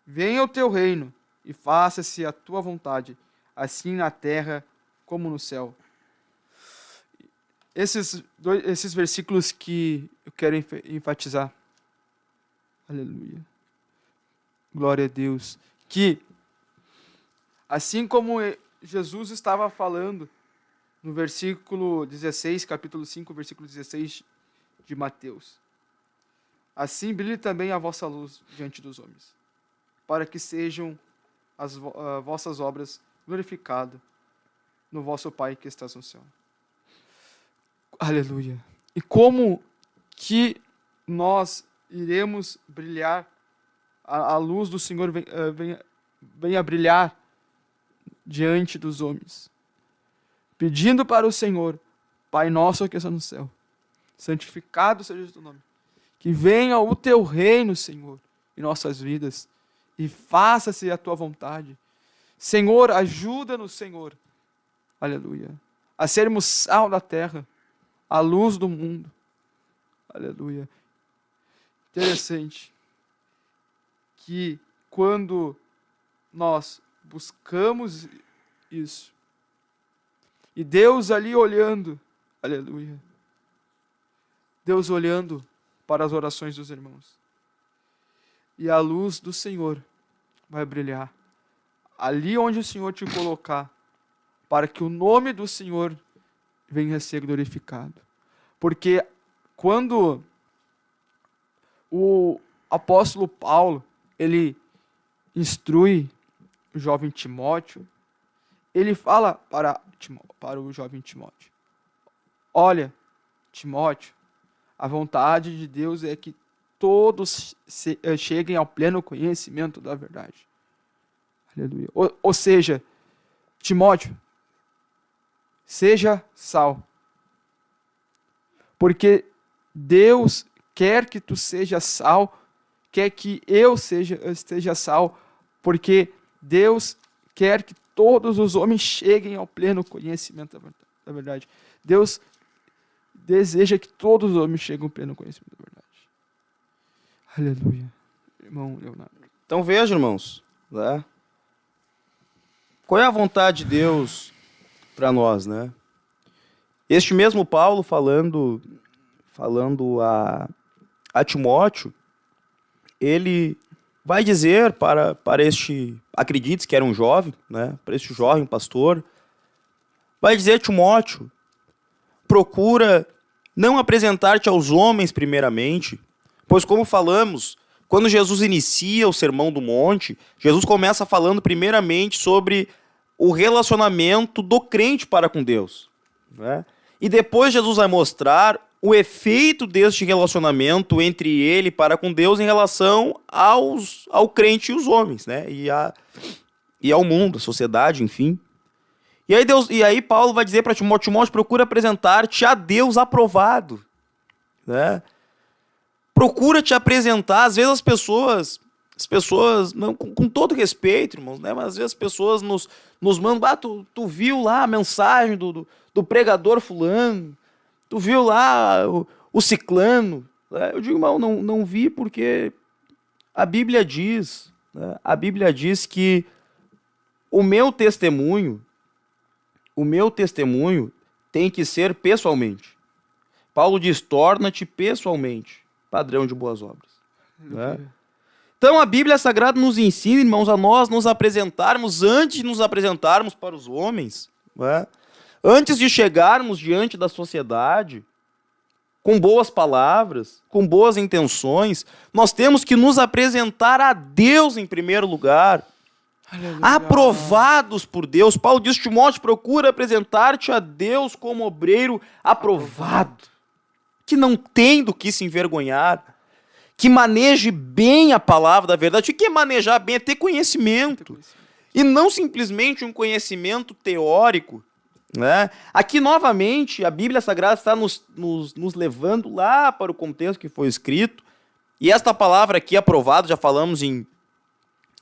Venha o teu reino e faça-se a tua vontade, assim na terra como no céu. Esses versículos que eu quero enfatizar. Aleluia. Glória a Deus. Que, assim como Jesus estava falando no versículo 16, capítulo 5, versículo 16 de Mateus. Assim brilhe também a vossa luz diante dos homens, para que sejam as vossas obras glorificadas no vosso Pai que estás no céu. Aleluia. E como que nós iremos brilhar, a luz do Senhor venha brilhar diante dos homens, pedindo para o Senhor: Pai nosso que está no céu, santificado seja o teu nome, que venha o teu reino, Senhor, em nossas vidas, e faça-se a tua vontade. Senhor, ajuda-nos, Senhor, aleluia, a sermos sal da terra, a luz do mundo, aleluia. Interessante que quando nós buscamos isso, e Deus ali olhando, aleluia, Deus olhando para as orações dos irmãos, e a luz do Senhor vai brilhar ali onde o Senhor te colocar, para que o nome do Senhor venha a ser glorificado. Porque quando o apóstolo Paulo, ele instrui o jovem Timóteo, ele fala para o jovem Timóteo: olha, Timóteo, a vontade de Deus é que todos cheguem ao pleno conhecimento da verdade. Aleluia. Ou seja, Timóteo, seja sal. Porque Deus quer que tu seja sal, quer que eu esteja sal, porque Deus quer que todos os homens cheguem ao pleno conhecimento da verdade. Deus deseja que todos os homens cheguem ao pleno conhecimento da verdade. Aleluia. Irmão Leonardo. Então veja, irmãos, né? Qual é a vontade de Deus para nós, né? Este mesmo Paulo falando a Timóteo, ele vai dizer para este, acredite que era um jovem, né? Para este jovem pastor, vai dizer: Timóteo, procura não apresentar-te aos homens primeiramente, pois como falamos, quando Jesus inicia o Sermão do Monte, Jesus começa falando primeiramente sobre o relacionamento do crente para com Deus, né? E depois Jesus vai mostrar o efeito deste relacionamento entre ele para com Deus em relação ao crente e os homens, né? E ao mundo, a sociedade, enfim. E aí Paulo vai dizer para Timóteo: procura apresentar-te a Deus aprovado, né? Procura te apresentar. Às vezes as pessoas não, com todo respeito, irmãos, né? Mas às vezes as pessoas nos mandam: tu viu lá a mensagem do pregador fulano, tu viu lá o ciclano. Eu digo: irmão, não vi, porque a Bíblia diz, né? A Bíblia diz que o meu testemunho tem que ser pessoalmente. Paulo diz: torna-te pessoalmente padrão de boas obras, né? Então a Bíblia Sagrada nos ensina, irmãos, a nós nos apresentarmos, antes de nos apresentarmos para os homens, né? Antes de chegarmos diante da sociedade, com boas palavras, com boas intenções, nós temos que nos apresentar a Deus em primeiro lugar. Aleluia. Aprovados por Deus. Paulo diz: Timóteo, procura apresentar-te a Deus como obreiro aprovado, que não tem do que se envergonhar, que maneje bem a palavra da verdade. O que é manejar bem? É ter conhecimento. E não simplesmente um conhecimento teórico, né? Aqui, novamente, a Bíblia Sagrada está nos levando lá para o contexto que foi escrito. E esta palavra aqui, aprovado, já falamos em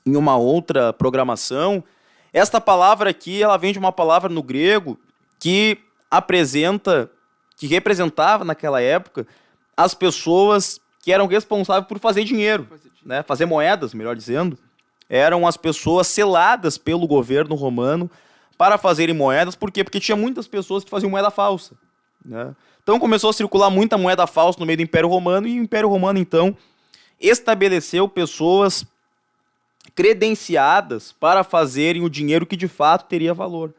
uma outra programação. Esta palavra aqui, ela vem de uma palavra no grego que representava naquela época as pessoas que eram responsáveis por fazer dinheiro, né? Fazer moedas, melhor dizendo. Eram as pessoas seladas pelo governo romano para fazerem moedas. Por quê? Porque tinha muitas pessoas que faziam moeda falsa, né? Então começou a circular muita moeda falsa no meio do Império Romano, e o Império Romano, então, estabeleceu pessoas credenciadas para fazerem o dinheiro que de fato teria valor.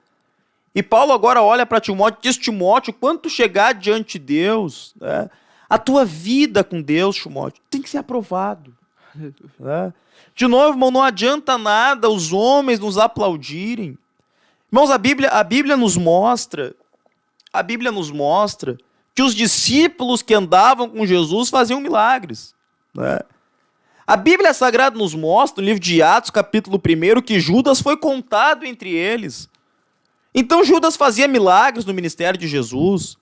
E Paulo agora olha para Timóteo e diz: Timóteo, quando tu chegar diante de Deus, né, a tua vida com Deus, Timóteo, tem que ser aprovado. Né? De novo, irmão, não adianta nada os homens nos aplaudirem. Irmãos, a Bíblia nos mostra que os discípulos que andavam com Jesus faziam milagres. Né? A Bíblia Sagrada nos mostra, no livro de Atos, capítulo 1, que Judas foi contado entre eles. Então Judas fazia milagres no ministério de Jesus.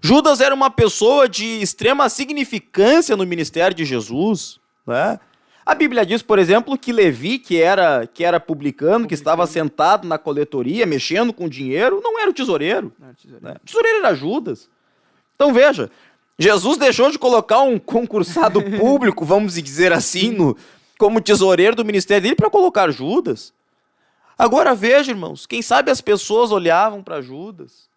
Judas era uma pessoa de extrema significância no ministério de Jesus. Né? A Bíblia diz, por exemplo, que Levi, que era publicano, que estava sentado na coletoria, mexendo com dinheiro, não era o tesoureiro. Né? O tesoureiro era Judas. Então veja, Jesus deixou de colocar um concursado público, vamos dizer assim, como tesoureiro do ministério dele, para colocar Judas. Agora veja, irmãos, quem sabe as pessoas olhavam para Judas.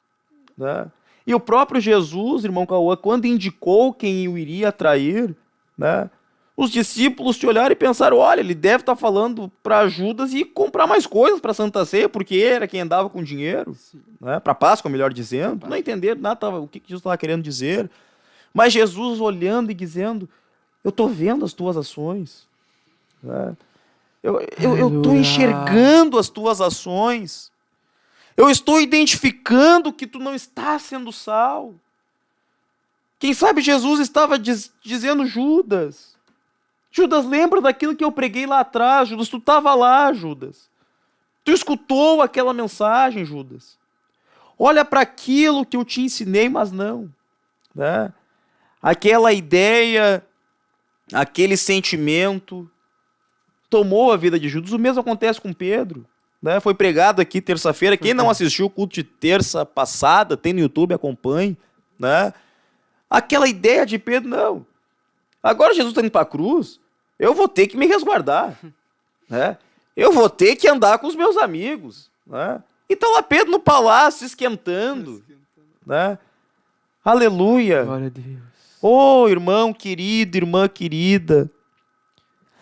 Né? E o próprio Jesus, irmão Cauã, quando indicou quem o iria trair, né, os discípulos se olharam e pensaram: olha, ele deve estar falando para Judas e comprar mais coisas para a Santa Ceia, porque era quem andava com dinheiro, né, para a Páscoa, melhor dizendo. Não entenderam nada o que Jesus estava querendo dizer. Mas Jesus olhando e dizendo: eu estou vendo as tuas ações. Né? Eu estou enxergando as tuas ações. Eu estou identificando que tu não estás sendo sal. Quem sabe Jesus estava dizendo: Judas, lembra daquilo que eu preguei lá atrás, Judas, tu estava lá, Judas. Tu escutou aquela mensagem, Judas. Olha para aquilo que eu te ensinei, mas não. Né? Aquela ideia, aquele sentimento tomou a vida de Judas. O mesmo acontece com Pedro. Né? Foi pregado aqui terça-feira. Quem não assistiu o culto de terça passada, tem no YouTube, acompanhe. Né? Aquela ideia de Pedro, não. Agora Jesus está indo para a cruz, eu vou ter que me resguardar. Né? Eu vou ter que andar com os meus amigos. Né? E está lá Pedro no palácio, esquentando. Né? Aleluia. Glória a Deus. Oh, irmão querido, irmã querida.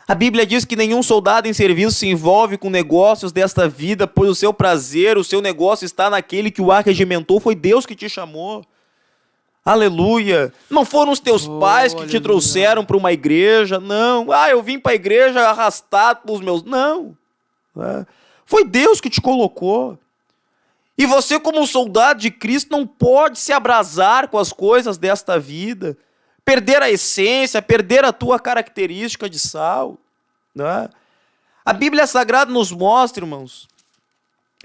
A Bíblia diz que nenhum soldado em serviço se envolve com negócios desta vida, pois o seu prazer, o seu negócio está naquele que o arregimentou, foi Deus que te chamou. Aleluia. Não foram os teus pais que te trouxeram para uma igreja, não. Eu vim para a igreja arrastado pelos meus... Não. Foi Deus que te colocou. E você, como soldado de Cristo, não pode se abrasar com as coisas desta vida, perder a essência, perder a tua característica de sal. Né? A Bíblia Sagrada nos mostra, irmãos,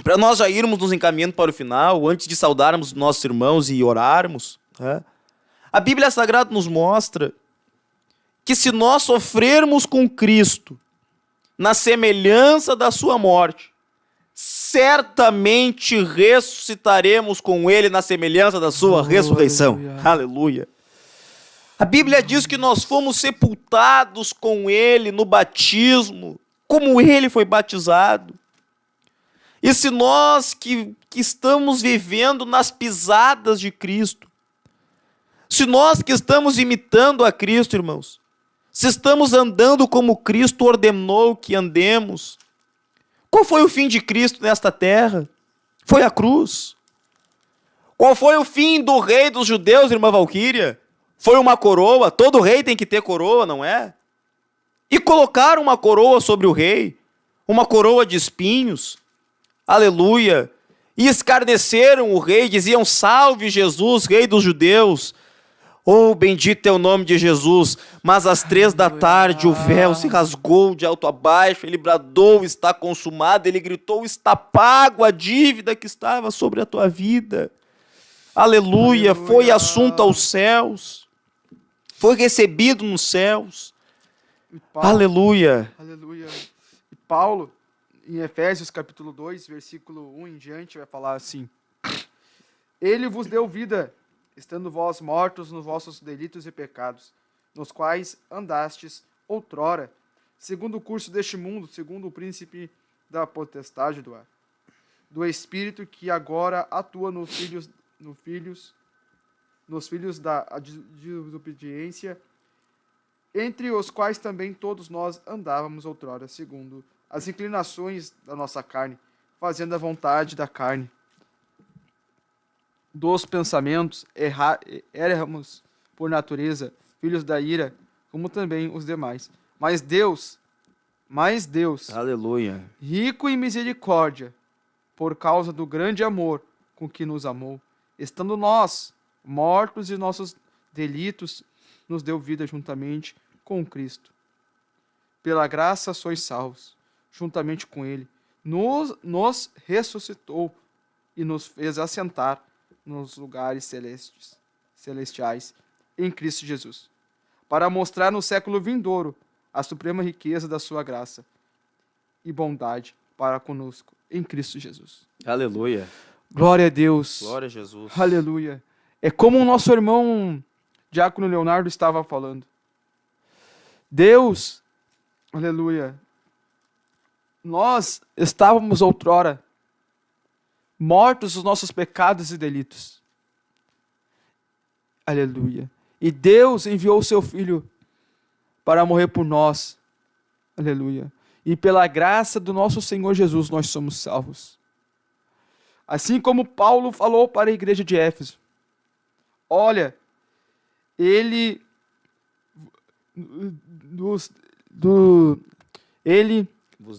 para nós já irmos nos encaminhando para o final, antes de saudarmos nossos irmãos e orarmos, né? A Bíblia Sagrada nos mostra que se nós sofrermos com Cristo na semelhança da sua morte, certamente ressuscitaremos com ele na semelhança da sua ressurreição. Aleluia. A Bíblia diz que nós fomos sepultados com ele no batismo, como ele foi batizado. E se nós que estamos vivendo nas pisadas de Cristo, se nós que estamos imitando a Cristo, irmãos, se estamos andando como Cristo ordenou que andemos, qual foi o fim de Cristo nesta terra? Foi a cruz. Qual foi o fim do rei dos judeus, irmã Valquíria? Foi uma coroa. Todo rei tem que ter coroa, não é? E colocaram uma coroa sobre o rei, uma coroa de espinhos. Aleluia. E escarneceram o rei, diziam: salve Jesus, rei dos judeus. Oh, bendito é o nome de Jesus. Mas às 3 da tarde o véu se rasgou de alto a baixo, ele bradou, está consumado, ele gritou, está pago a dívida que estava sobre a tua vida. Aleluia, foi assunto aos céus, foi recebido nos céus. Aleluia. Aleluia. E Paulo, em Efésios capítulo 2, versículo 1 em diante, vai falar assim: Ele vos deu vida, estando vós mortos nos vossos delitos e pecados, nos quais andastes outrora, segundo o curso deste mundo, segundo o príncipe da potestade do ar, do Espírito que agora atua nos filhos da desobediência, entre os quais também todos nós andávamos outrora, segundo as inclinações da nossa carne, fazendo a vontade da carne. Dos pensamentos, éramos, por natureza, filhos da ira, como também os demais. Mas Deus, Aleluia. rico em misericórdia, por causa do grande amor com que nos amou, estando nós mortos em nossos delitos, nos deu vida juntamente com Cristo. Pela graça sois salvos, juntamente com Ele. Nos ressuscitou e nos fez assentar nos lugares celestiais em Cristo Jesus, para mostrar no século vindouro a suprema riqueza da sua graça e bondade para conosco em Cristo Jesus. Aleluia. Glória a Deus. Glória a Jesus. Aleluia. É como o nosso irmão Diácono Leonardo estava falando. Deus, aleluia, nós estávamos outrora mortos os nossos pecados e delitos. Aleluia. E Deus enviou o seu Filho para morrer por nós. Aleluia. E pela graça do nosso Senhor Jesus nós somos salvos. Assim como Paulo falou para a igreja de Éfeso. Olha, ele vos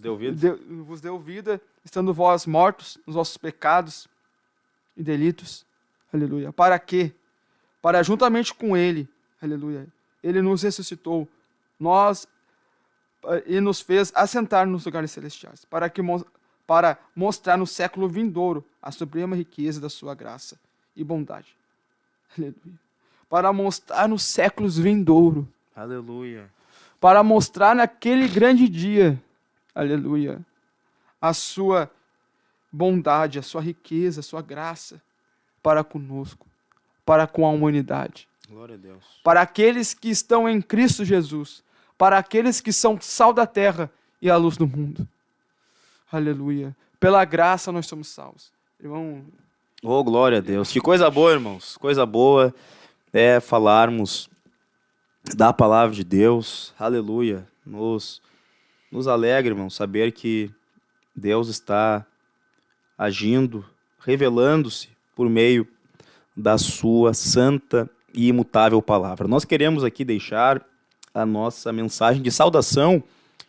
deu vida. Vos deu vida, estando vós mortos nos vossos pecados e delitos. Aleluia. Para quê? Para juntamente com Ele, aleluia, Ele nos ressuscitou, e nos fez assentar nos lugares celestiais, para mostrar no século vindouro a suprema riqueza da sua graça e bondade. Aleluia. Para mostrar nos séculos vindouro. Aleluia. Para mostrar naquele grande dia, aleluia, a sua bondade, a sua riqueza, a sua graça para conosco, para com a humanidade. Glória a Deus. Para aqueles que estão em Cristo Jesus, para aqueles que são sal da terra e a luz do mundo. Aleluia. Pela graça nós somos salvos. Irmão... Oh, glória a Deus. Que coisa boa, irmãos. Coisa boa é falarmos da palavra de Deus. Aleluia. Nos alegra, irmão, saber que Deus está agindo, revelando-se por meio da sua santa e imutável palavra. Nós queremos aqui deixar a nossa mensagem de saudação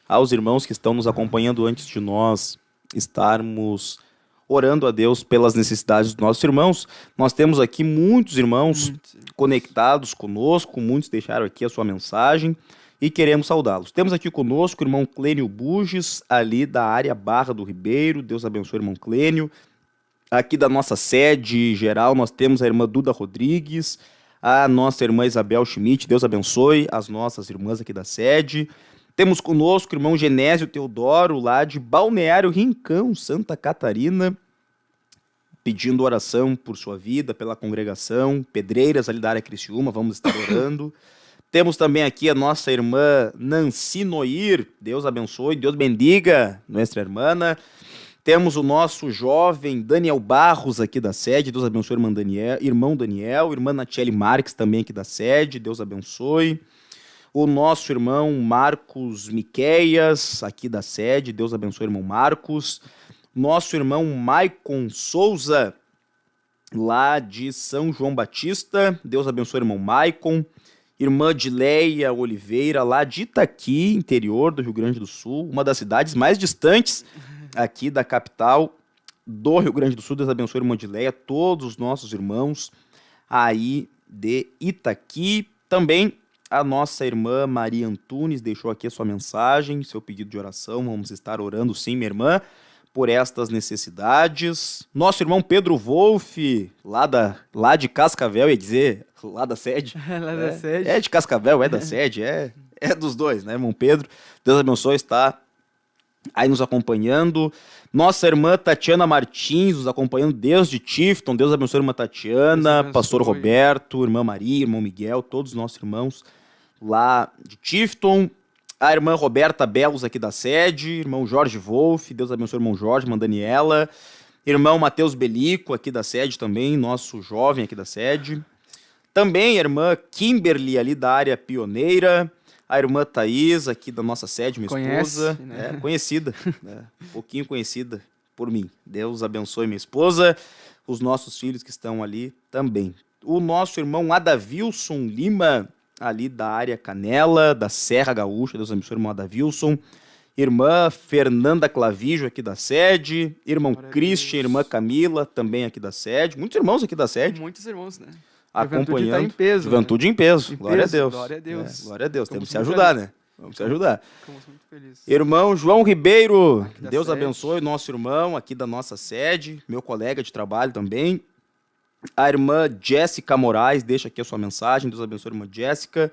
aos irmãos que estão nos acompanhando antes de nós estarmos orando a Deus pelas necessidades dos nossos irmãos. Nós temos aqui muitos irmãos conectados conosco, muitos deixaram aqui a sua mensagem e queremos saudá-los. Temos aqui conosco o irmão Clênio Buges, ali da área Barra do Ribeiro. Deus abençoe o irmão Clênio. Aqui da nossa sede geral nós temos a irmã Duda Rodrigues, a nossa irmã Isabel Schmidt. Deus abençoe as nossas irmãs aqui da sede. Temos conosco o irmão Genésio Teodoro, lá de Balneário Rincão, Santa Catarina, pedindo oração por sua vida, pela congregação. Pedreiras, ali da área Criciúma, vamos estar orando. Temos também aqui a nossa irmã Nancy Noir. Deus abençoe, Deus bendiga nossa irmã. Temos o nosso jovem Daniel Barros aqui da sede. Deus abençoe irmão Daniel. Irmã Natiele Marques também aqui da sede. Deus abençoe. O nosso irmão Marcos Miqueias, aqui da sede. Deus abençoe, irmão Marcos. Nosso irmão Maicon Souza, lá de São João Batista. Deus abençoe, irmão Maicon. Irmã Dileia Oliveira, lá de Itaqui, interior do Rio Grande do Sul. Uma das cidades mais distantes aqui da capital do Rio Grande do Sul. Deus abençoe, irmã Dileia. Todos os nossos irmãos aí de Itaqui. Também a nossa irmã Maria Antunes deixou aqui a sua mensagem, seu pedido de oração. Vamos estar orando sim, minha irmã, por estas necessidades. Nosso irmão Pedro Wolff, lá de Cascavel, ia dizer, lá da sede. Lá da sede. É de Cascavel, é da sede, é dos dois, né, irmão Pedro? Deus abençoe, está aí nos acompanhando. Nossa irmã Tatiana Martins, nos acompanhando desde Tifton. Deus abençoe, irmã Tatiana, abençoe. pastor Roberto, irmã Maria, irmão Miguel, todos os nossos irmãos lá de Tifton. A irmã Roberta Belos aqui da sede, irmão Jorge Wolff, Deus abençoe o irmão Jorge, irmã Daniela, irmão Matheus Belico aqui da sede também, nosso jovem aqui da sede. Também a irmã Kimberly ali da área pioneira, a irmã Thaís aqui da nossa sede, minha esposa. Né? Conhecida, né? Um pouquinho conhecida por mim. Deus abençoe minha esposa, os nossos filhos que estão ali também. O nosso irmão Adavilson Lima, ali da área Canela, da Serra Gaúcha, Deus abençoe o irmão Adavilson. Irmã Fernanda Clavijo aqui da sede, irmão Christian, irmã Camila também aqui da sede. Muitos irmãos aqui da sede. Muitos irmãos, né? Acompanhando. Tá em peso. Juventude em peso. Glória a Deus. Glória a Deus. Glória a Deus. Temos que se muito ajudar, né? Vamos se ajudar. Ficamos muito felizes. Irmão João Ribeiro, Aqui da Deus sede. abençoe o nosso irmão aqui da nossa sede, meu colega de trabalho também. A irmã Jéssica Moraes, deixa aqui a sua mensagem. Deus abençoe a irmã Jéssica.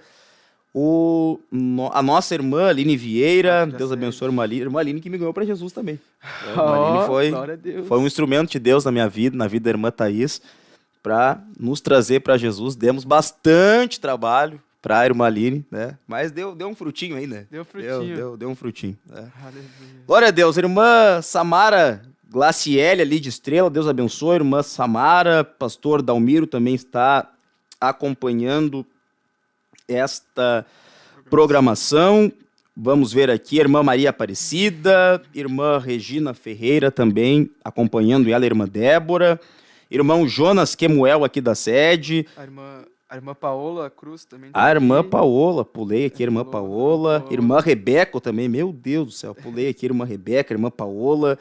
A nossa irmã Aline Vieira, Aqui da Deus sede. abençoe a irmã Aline que me ganhou para Jesus também. A irmã Ó, Aline glória a Deus. foi um instrumento de Deus na minha vida, na vida da irmã Thaís, para nos trazer para Jesus. Demos bastante trabalho para a irmã Aline, né? Mas deu um frutinho aí, né? Deu frutinho. Deu um frutinho. Né? Aleluia. Glória a Deus. Irmã Samara Glaciele ali de Estrela, Deus abençoe. Irmã Samara, pastor Dalmiro também está acompanhando esta programação. Vamos ver aqui, irmã Maria Aparecida, irmã Regina Ferreira também acompanhando ela, irmã Débora, irmão Jonas Quemuel aqui da sede, A irmã Paola Cruz também. a irmã Paola, pulei aqui, irmã Paola, Paola. irmã Rebeca também, meu Deus do céu, pulei aqui, irmã Rebeca, irmã Paola,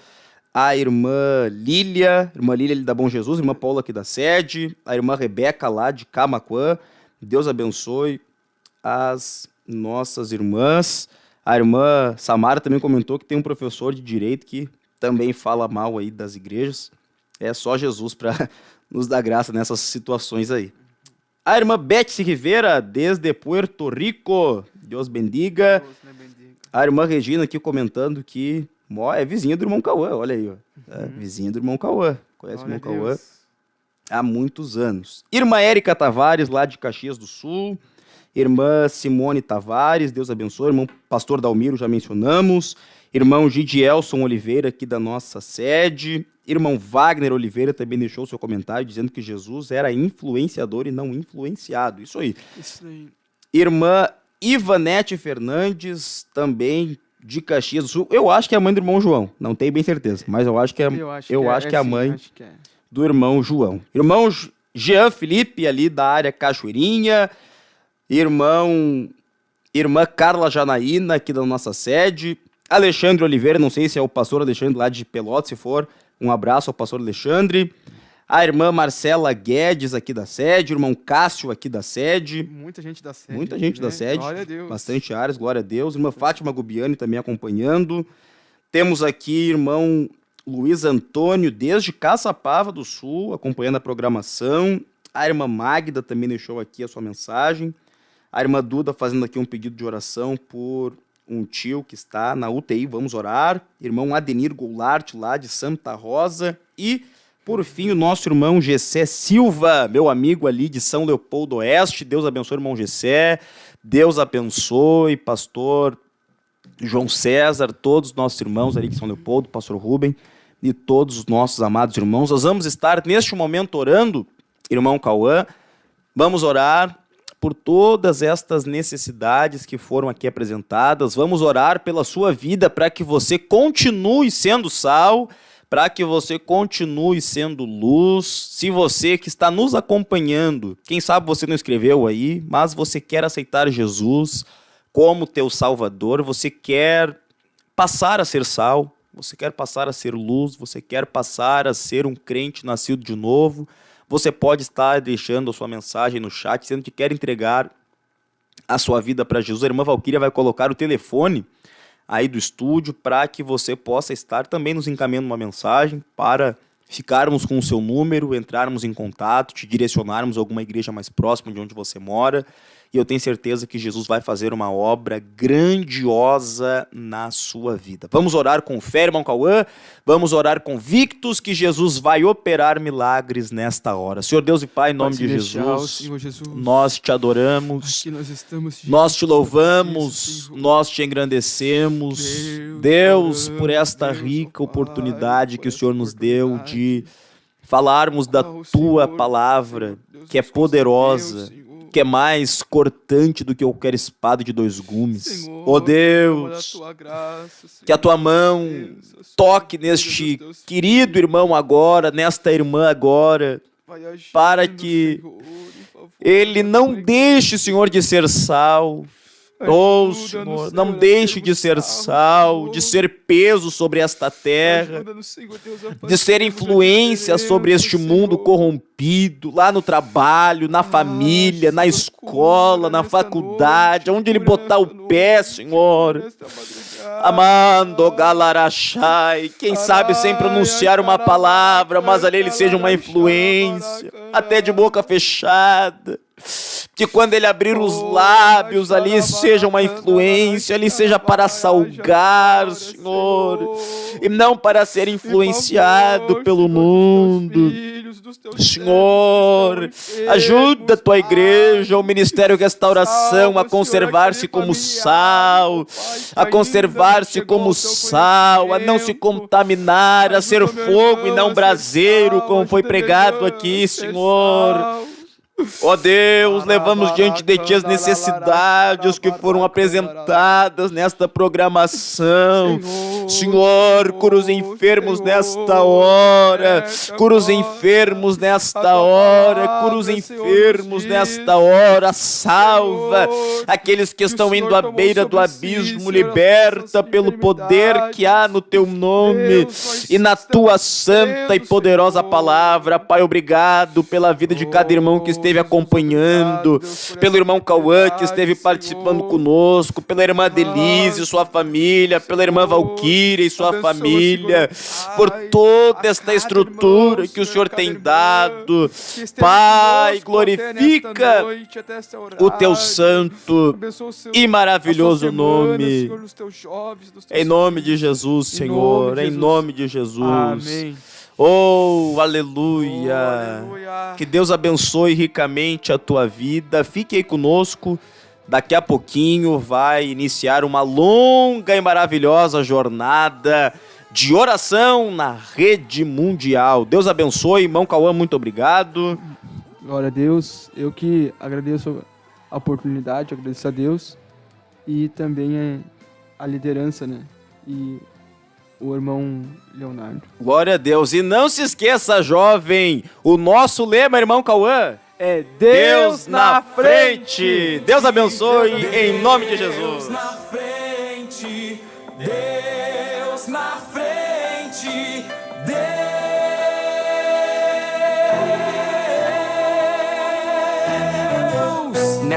a irmã Lília ali da Bom Jesus, irmã Paola aqui da sede, a irmã Rebeca lá de Camaquã. Deus abençoe as nossas irmãs. A irmã Samara também comentou que tem um professor de direito que também fala mal aí das igrejas. É só Jesus para nos dar graça nessas situações aí. A irmã Betsy Rivera, desde Puerto Rico, Deus bendiga. Deus, né, bendiga. A irmã Regina aqui comentando que é vizinha do irmão Cauã, olha aí, ó. É, vizinha do irmão Cauã. Conhece o Glória irmão a Cauã Deus. há muitos anos. Irmã Érica Tavares, lá de Caxias do Sul. Irmã Simone Tavares, Deus abençoe. Irmão Pastor Dalmiro, já mencionamos. Irmão Gidielson Oliveira, aqui da nossa sede. Irmão Wagner Oliveira também deixou seu comentário dizendo que Jesus era influenciador e não influenciado. Isso aí. Isso aí. Irmã Ivanete Fernandes, também de Caxias do Sul. Eu acho que é a mãe do irmão João. Não tenho bem certeza, mas eu acho que é a sim, mãe acho que é. do irmão João. Irmão Jean Felipe, ali da área Cachoeirinha. Irmã Carla Janaína, aqui da nossa sede. Alexandre Oliveira, não sei se é o pastor Alexandre lá de Pelotas, se for. Um abraço ao pastor Alexandre. A irmã Marcela Guedes, aqui da sede. O irmão Cássio, aqui da sede. Muita gente da sede. Muita gente da sede. Glória a Deus. Bastante áreas, glória a Deus. Irmã Fátima Gubiani também acompanhando. Temos aqui irmão Luiz Antônio, desde Caçapava do Sul, acompanhando a programação. A irmã Magda também deixou aqui a sua mensagem. A irmã Duda fazendo aqui um pedido de oração por um tio que está na UTI, vamos orar. Irmão Adenir Goulart, lá de Santa Rosa. E, por fim, o nosso irmão Gessé Silva, meu amigo ali de São Leopoldo Oeste. Deus abençoe, irmão Gessé. Deus abençoe, pastor João César, todos os nossos irmãos ali de São Leopoldo, pastor Rubem e todos os nossos amados irmãos. Nós vamos estar neste momento orando, irmão Cauã. Vamos orar por todas estas necessidades que foram aqui apresentadas. Vamos orar pela sua vida para que você continue sendo sal, para que você continue sendo luz. Se você que está nos acompanhando, quem sabe você não escreveu aí, mas você quer aceitar Jesus como teu Salvador, você quer passar a ser sal, você quer passar a ser luz, você quer passar a ser um crente nascido de novo, você pode estar deixando a sua mensagem no chat, dizendo que quer entregar a sua vida para Jesus. A irmã Valquíria vai colocar o telefone aí do estúdio para que você possa estar também nos encaminhando uma mensagem para ficarmos com o seu número, entrarmos em contato, te direcionarmos a alguma igreja mais próxima de onde você mora. E eu tenho certeza que Jesus vai fazer uma obra grandiosa na sua vida. Vamos orar com fé, irmão Cauã. Vamos orar convictos que Jesus vai operar milagres nesta hora. Senhor Deus e Pai, em nome de Jesus, nós te adoramos, nós te louvamos, nós te engrandecemos. Deus, por esta rica oportunidade que o Senhor nos deu de falarmos da tua palavra, que é poderosa, que é mais cortante do que qualquer espada de dois gumes. Ó Deus, que a tua mão toque neste querido irmão agora, nesta irmã agora, para que ele não deixe, Senhor, de ser sal. Oh, Senhor, não deixe de ser sal, de ser peso sobre esta terra, de ser influência sobre este mundo corrompido, lá no trabalho, na família, na escola, na faculdade, onde ele botar o pé, Senhor. Amando Galarachai, quem sabe sem pronunciar uma palavra, mas ali ele seja uma influência, até de boca fechada. Que quando ele abrir os lábios, ali seja uma influência, ali seja para salgar, Senhor, e não para ser influenciado pelo mundo. Senhor, ajuda a tua igreja, o Ministério Restauração, a conservar-se como sal, a conservar-se como sal, a não se contaminar, a ser fogo e não braseiro, como foi pregado aqui, Senhor. Ó Deus, levamos diante de Ti as necessidades que foram apresentadas nesta programação. Senhor, cura os enfermos nesta hora, cura os enfermos nesta hora, cura os enfermos nesta hora, salva aqueles que estão indo à beira do abismo, liberta pelo poder que há no Teu nome e na Tua santa e poderosa palavra. Pai, obrigado pela vida de cada irmão que esteve acompanhando, pelo irmão Cauã que esteve participando conosco, pela irmã Denise e sua família, pela irmã Valquíria e sua família, por toda esta estrutura que o Senhor tem dado. Pai, glorifica o Teu santo e maravilhoso nome. Em nome de Jesus, Senhor, em nome de Jesus. Amém. Oh, aleluia. Que Deus abençoe ricamente a tua vida. Fique aí conosco. Daqui a pouquinho vai iniciar uma longa e maravilhosa jornada de oração na rede mundial. Deus abençoe. Irmão Cauã, muito obrigado. Glória a Deus. Eu que agradeço a oportunidade, agradeço a Deus e também a liderança, né? E o irmão Leonardo. Glória a Deus. E não se esqueça, jovem, o nosso lema, irmão Cauã, é Deus na frente. Deus abençoe em nome de Jesus. Deus na frente, Deus